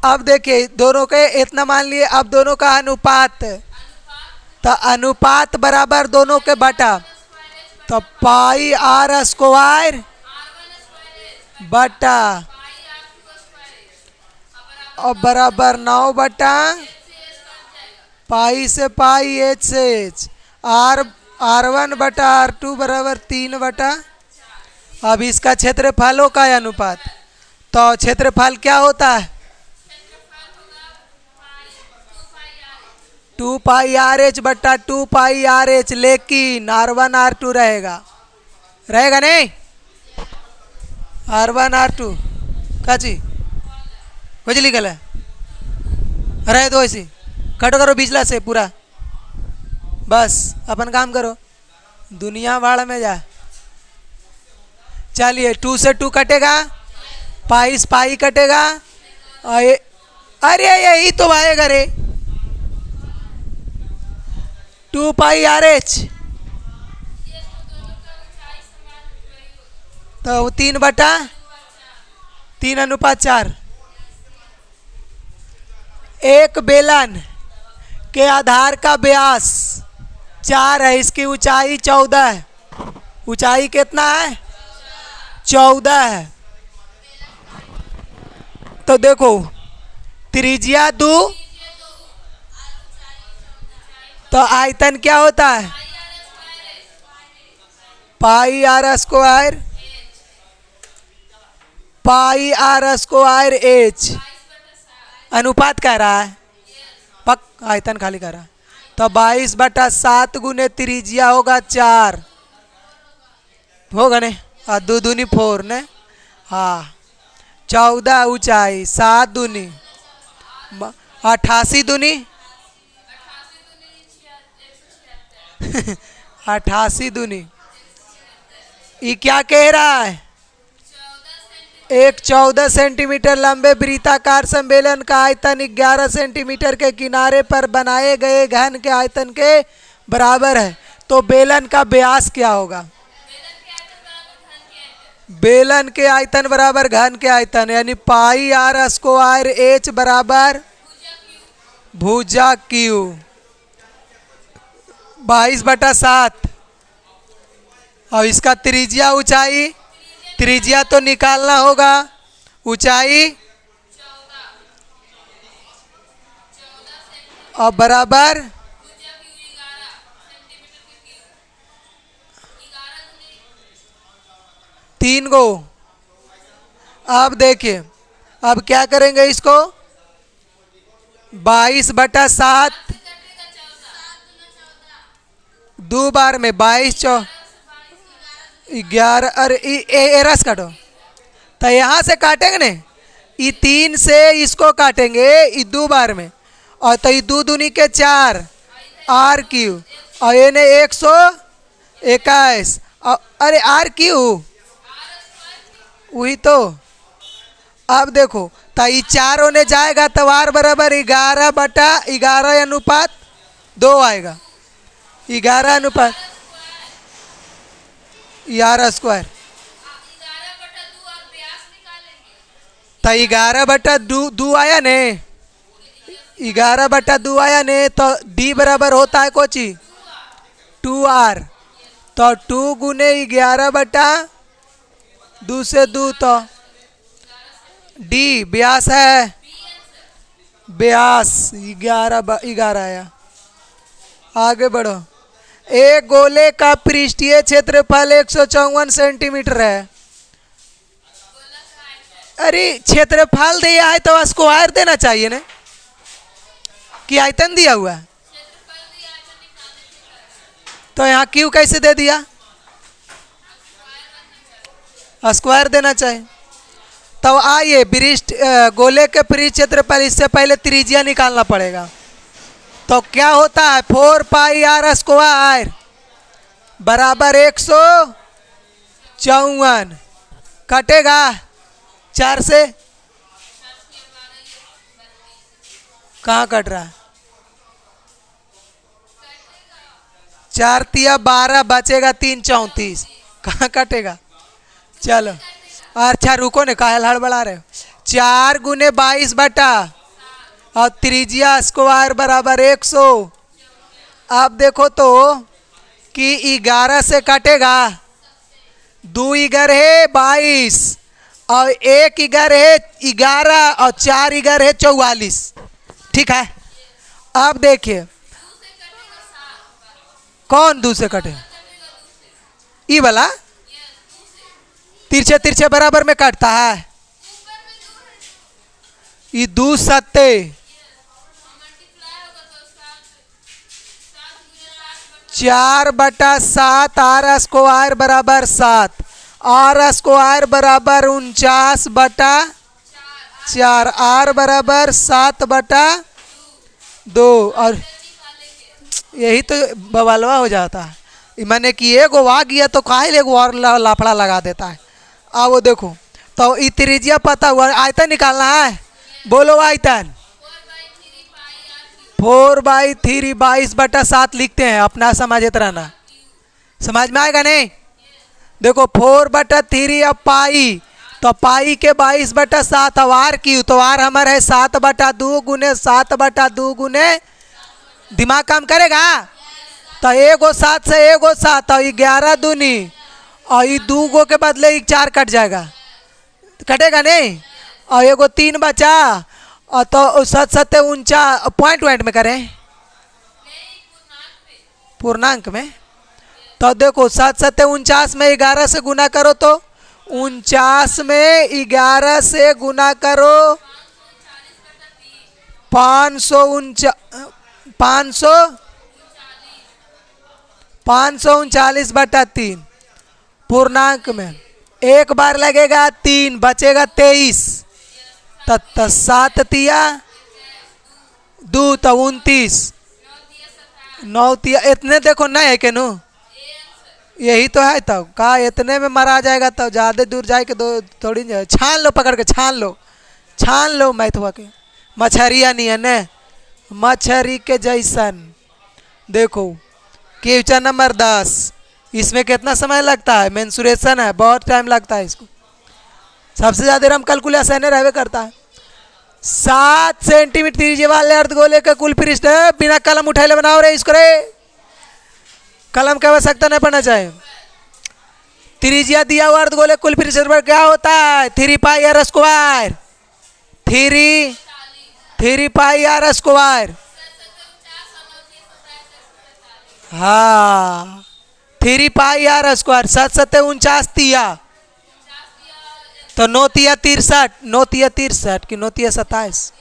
अब देखिए दोनों के इतना मान लिए, अब दोनों का अनुपात, तो अनुपात बराबर दोनों के बटा, तो पाई r² बटा और बराबर 9 बटा पाई से पाई h से h, r1 बटा r2 बराबर 3 बटा। अब इसका क्षेत्रफलों का अनुपात, तो क्षेत्रफल क्या होता है? 2 पाई RH बटा 2 पाई RH, लेकिन R1 R2 रहेगा नहीं? R1 R2 काची कुछ लिखल है, रहे दो ऐसी, कट करो बिजला से पूरा, बस अपन काम करो, दुनिया भाड़ में जा। चलिए 2 से 2 कटेगा पाई से पाई कटेगा और अरे यही तो आएगा रे 2 पाई आर एच तो 3/3:4। एक बेलन के आधार का व्यास 4 है, इसकी ऊंचाई 14 है। ऊंचाई कितना है? 14 है। तो देखो त्रिज्या 2 तो आयतन क्या होता है? पाई आर स्क्वायर एच। अनुपात कह रहा है, पक आयतन खाली कह रहा है। तो 22/7 गुने त्रिज्या होगा 4 होगा ने, और 2 दूनी 4 ने, हाँ 14 ऊंचाई 7 दूनी 88 दूनी 88 दूनी। ये क्या कह रहा है? एक 14 सेंटीमीटर लंबे वृत्ताकार सम्मेलन का आयतन 11 सेंटीमीटर के किनारे पर बनाए गए घन के आयतन के बराबर है। तो बेलन का व्यास क्या होगा? बेलन के आयतन बराबर घन के आयतन, यानी पाई आर स्क्वायर एच बराबर भुजा क्यू 22/7। और इसका त्रिज्या ऊंचाई, त्रिज्या तो निकालना होगा, ऊंचाई और बराबर 3 गो। अब देखिए अब क्या करेंगे इसको 22/7 2 बार में 22 11 अरे रस काटो तो यहाँ से काटेंगे ने, ये 3 से इसको काटेंगे ये 2 बार में, और तो ये 2 दूनी के 4 आर क्यू और ये ने 121 अरे आर क्यू वही तो। अब देखो तो ये 4 होने जाएगा तो आर बराबर 11/11 अनुपात 2 आएगा। 11 आर स्क्वायर तो 11/2 आया ने, 11/2 आया ने, तो डी बराबर होता है कोची 2r। तो 2 गुने 11/2 से 2 तो डी व्यास है, व्यास 11 आया। आगे बढ़ो। एक गोले का पृष्ठीय क्षेत्रफल 154 सेंटीमीटर है। अरे क्षेत्रफल दिया है तो स्क्वायर देना चाहिए ना, कि आयतन दिया हुआ है तो यहाँ क्यू कैसे दे दिया? स्क्वायर देना चाहिए। तो आइए पृष्ठ गोले के पृष्ठ क्षेत्रफल, इससे पहले त्रिज्या निकालना पड़ेगा। तो क्या होता है 4 पाई आर स्क्वायर बराबर 154 कटेगा 4 से, कहाँ कट रहा है? 4 तिया 12 बचेगा 3 34, कहाँ कटेगा? चलो अच्छा रुको ने, काहे हड़बड़ा रहे हो? 4 गुने 22 बटा और त्रिज्या स्क्वायर बराबर 100। अब देखो तो कि 11 से कटेगा, 2 11 है 22 और 1 11 है 11 और 4 11 है 44। ठीक है। अब देखिए कौन 2 से कटे? ई वाला तिरछे तिरछे बराबर में काटता है। ये 2 सत्ते 4/7 आर स्क्वायर बराबर 7, आर स्क्वायर बराबर 49/4, आर बराबर 7/2। और यही तो बवालवा हो जाता है। मैंने कि एगो आ गया तो काहे एगो और लाफड़ा लगा देता है। अब वो देखो तो ई त्रिज्या पता हुआ, आयतन निकालना है। बोलो आयतन 4/3 22/7 लिखते हैं, अपना समझते रहना, समझ में आएगा नहीं। देखो 4/3 अब पाई, तो पाई के 22/7 अब आर क्यू, तो आर हमारा है 7/2 गुने 7/2 गुने, दिमाग काम करेगा। तो एगो 7 से एगो 7 और 11 दूनी, और ये 2 गो के बदले 4 कट जाएगा, कटेगा नहीं, और एगो 3 बचा, और तो 7 7 49 पॉइंट में करें, पूर्णांक में। तो देखो 7 7 49 में 11 से गुना करो, तो 49 में 11 से गुना करो, 539/3 पूर्णांक में। एक बार लगेगा 3, बचेगा 23, तो 7 तिया 2, तो 29, 9 तिया इतने, देखो नहीं है केनू, यही तो है। तब का इतने में मरा जाएगा, तब ज़्यादा दूर जाए के दो थोड़ी नहीं, छान लो, पकड़ के छान लो मैथवा के, मछरिया नहीं है न, मछरी के जैसन। देखो क्वेश्चन नंबर 10, इसमें कितना समय लगता है, मेंसुरेशन है, बहुत टाइम लगता है इसको, सबसे ज़्यादा रम कैलकुलेशन रहवे करता है। 7 सेंटीमीटर त्रिज्या वाले अर्धगोले का कुल पृष्ठ है, बिना कलम उठाए बनाओ रे इसको रे, कलम की आवश्यकता नहीं पड़ना चाहिए। त्रिज्या दिया हुआ अर्धगोले कुल पृष्ठ पर क्या होता है, 3πr², 3πr²। हाँ 3πr², 7 7 49 तिया, तो 9 तिया 63, 9 तिया 63 कि 9 तिया 27,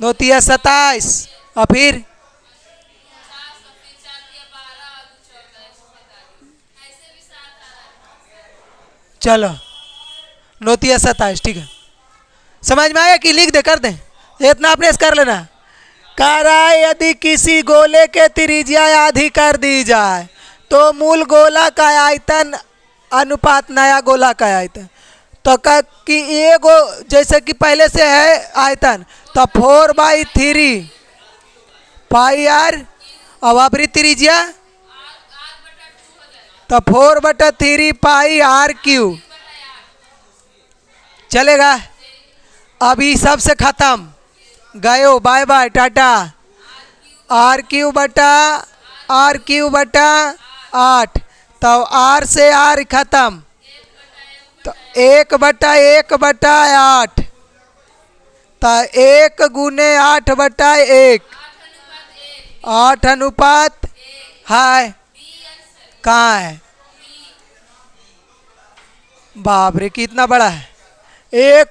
9 तिया 27, और फिर चलो 9 तिया 27, ठीक है, समझ में आया कि लिख दे, कर दें, इतना अपने कर लेना। कह रहा है यदि किसी गोले के त्रिज्या आधी कर दी जाए तो मूल गोला का आयतन अनुपात नया गोला का आयतन, तो कह कि ये गो जैसे कि पहले से है आयतन, तो 4/3 πr, अब अपनी त्रिज्या, तो 4/3 πr³ चलेगा। अभी सबसे खत्म, गयो, बाय बाय, टाटा। r³/8, तो r से r खत्म, तो 1/1/8, तो 1 गुने 8/1, 8 है, कहाँ है, बाप रे कितना बड़ा है। एक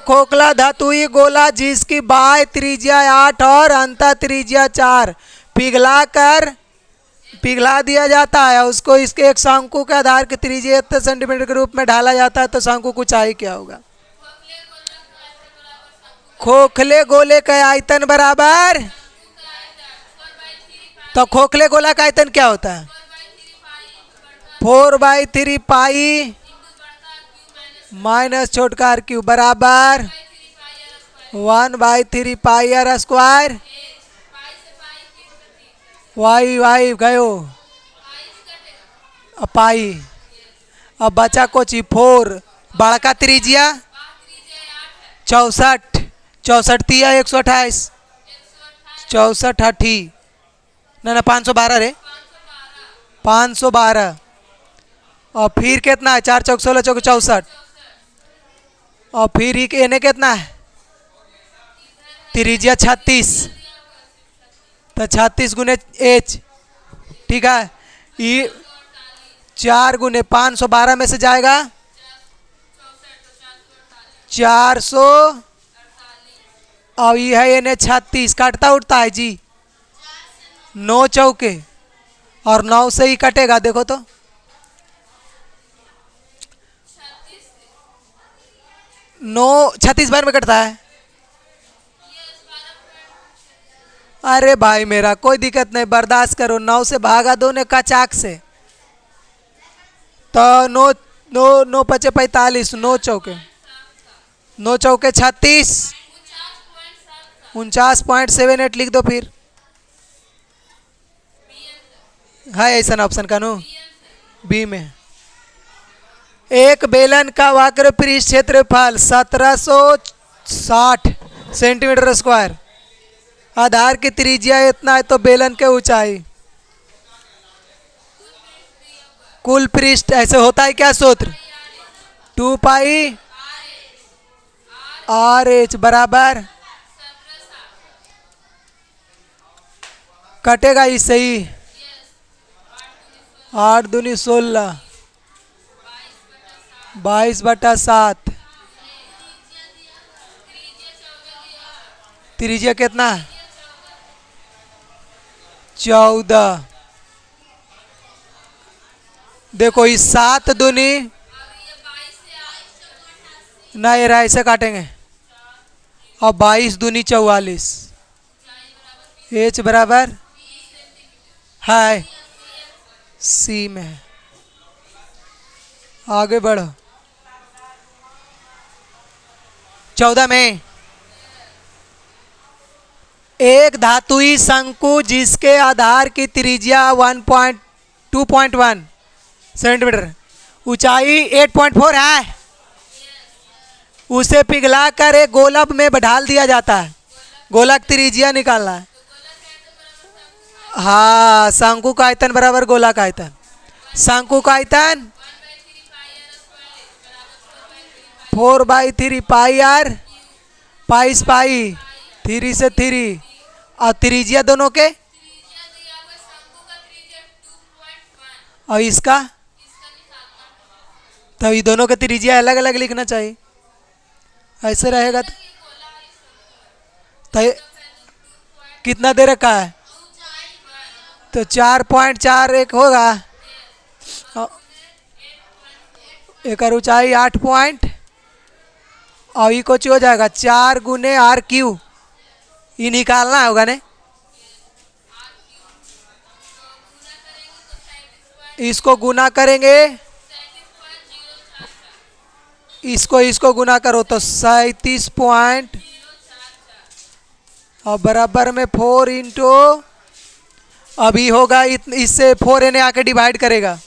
खोखला धातुई गोला जिसकी बाह्य त्रिज्या 8 और अंतः त्रिज्या 4 पिघला दिया जाता है, उसको इसके एक शंकु के आधार की त्रिज्या इतने सेंटीमीटर के रूप में ढाला जाता है, तो शंकु की ऊंचाई क्या होगा। खोखले गोले का आयतन बराबर, तो खोखले गोला का आयतन क्या होता है, 4/3 पाई माइनस छोटका r³ बराबर 1/3 πr², वाई गयो, पाई, अब बचा कोची 4, बड़का त्रिज्या 64 तिया 128, 64 8 ना 512 रे, 512, और फिर कितना है, 4 चौक 16 चौक 64, और फिर इन्हें कितना है, त्रिज्या 36, तो 36 गुने h, ठीक है, ये 4 गुने 512 में से जाएगा 400, और ये है इन्हें 36, काटता उठता है जी, 9 चौके, और 9 से ही कटेगा, देखो तो 9 36 बार में कटता है। अरे भाई मेरा कोई दिक्कत नहीं, बर्दाश्त करो, 9 से भागा दो ने कचाक से, तो नौ नौ नौ पचे 45, नौ चौके 36, 49.78 लिख दो फिर। है ऐसा ना ऑप्शन का नो बी में। एक बेलन का वक्र पृष्ठ क्षेत्रफल 1760 सेंटीमीटर स्क्वायर, आधार की त्रिज्या इतना है, तो बेलन के ऊंचाई कुल पृष्ठ ऐसे होता है क्या सूत्र? 2 पाई आर एच बराबर कटेगा इससे ही 8 दूनी 16, 22/7। त्रिज्या कितना? 14। देखो इस 7 दूनी ना ये ऐसे काटेंगे, और 22 दूनी 44, एच बराबर है सी में है। आगे बढ़ो। 14 में एक धातुई शंकु जिसके आधार की त्रिज्या 2.1 सेंटीमीटर, ऊंचाई 8.4 है, उसे पिघलाकर एक गोलक में ढाल दिया जाता है। गोलक त्रिज्या निकालना है। हाँ, शंकु का आयतन बराबर गोला का आयतन। शंकु का आयतन 4/3 पाई आर, पाई 3 से 3, और त्रिज्या दोनों के, और इसका तो ये दोनों के त्रिज्या अलग अलग लिखना चाहिए, ऐसे रहेगा तो कितना दे रखा है? तो 4.41 होगा, एक ऊंचाई 8 पॉइंट, और ये कुछ हो जाएगा 4 गुने आर क्यू, ये निकालना होगा ने। इसको गुना करेंगे, इसको गुना करो तो 37 पॉइंट, और बराबर में 4 इंटू, अभी होगा इससे 4 ने आके डिवाइड करेगा,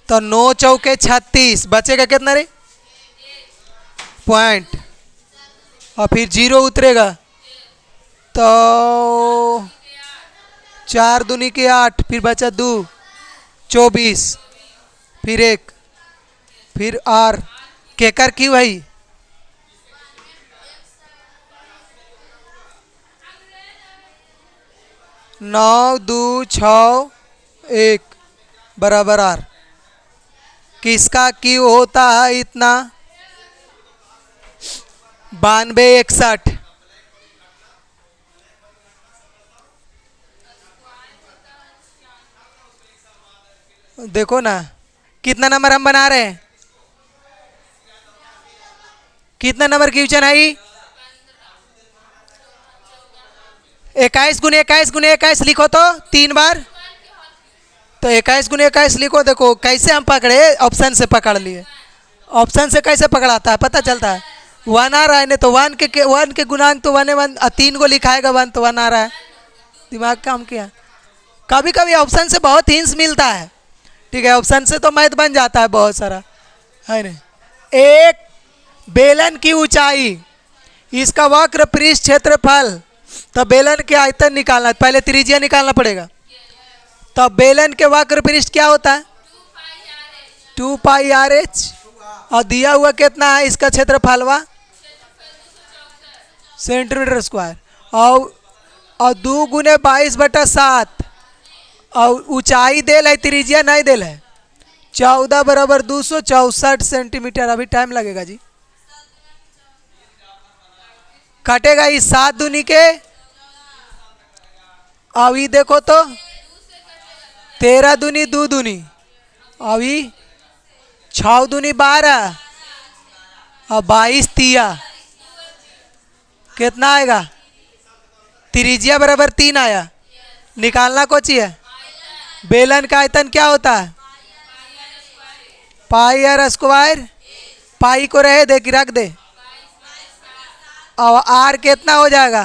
तो 9 चौके 36, बचेगा कितना रे? पॉइंट, और फिर 0 उतरेगा, तो 4 दूनी के 8, फिर बचा 2, 24, फिर 1, फिर आर केकर की भाई 9 2 6 1 बराबर आर। किसका क्यू होता है इतना? 9261। देखो ना कितना नंबर हम बना रहे हैं, कितना नंबर क्वेश्चन आई? 21 गुने 21 गुने 21 लिखो तो 3 बार, तो 21 गुने 21 लिखो। देखो कैसे हम पकड़े, ऑप्शन से पकड़ लिए। ऑप्शन से कैसे पकड़ाता है पता चलता है। 1 आ रहा है, नहीं तो 1 के गुणांक तो 1 है, 1 3 को लिखाएगा 1 तो 1 आ रहा है। दिमाग काम किया। कभी कभी ऑप्शन से बहुत हिंस मिलता है, ठीक है, ऑप्शन से तो मैथ बन जाता है बहुत सारा, है नहीं। एक बेलन की ऊंचाई, इसका वक्र पृष्ठ क्षेत्रफल, तो बेलन के आयतन निकालना, पहले त्रिज्या निकालना पड़ेगा। तो बेलन के वक्र पृष्ठ क्या होता है? 2 पाई आर एच, और दिया हुआ कितना है इसका क्षेत्रफलवा? सेंटीमीटर स्क्वायर, और 2 गुने 22/7, और ऊंचाई देल है, त्रिज्या नहीं देल है। 14 बराबर 264 सेंटीमीटर। अभी टाइम लगेगा जी, कटेगा इस 7 दूनी के, अभी देखो तो 13 दूनी 2 दूनी, अभी 6 दूनी 12, और 22 तिया कितना आएगा? त्रिज्या बराबर 3 आया, निकालना कौन सी है? बेलन का आयतन क्या होता है? पाई आर स्क्वायर। पाई को रहे दे कि रख दे, और आर कितना हो जाएगा?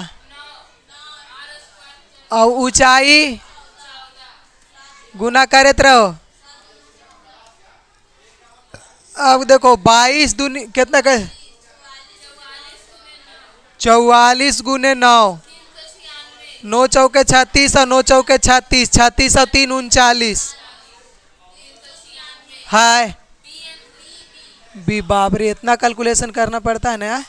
और ऊंचाई गुना करते रहो। अब देखो 22 दूनी कितना कर, 44 गुने 9, 9 चौके 36 और 9 चौके 36, 36 और 3 39 है। बी बाबरे, इतना कैलकुलेशन करना पड़ता है ना।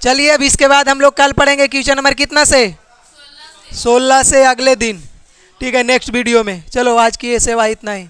चलिए अब इसके बाद हम लोग कल पढ़ेंगे क्वेश्चन नंबर कितना से? 16 से अगले दिन। ठीक है, नेक्स्ट वीडियो में। चलो आज की ये सेवा इतना ही।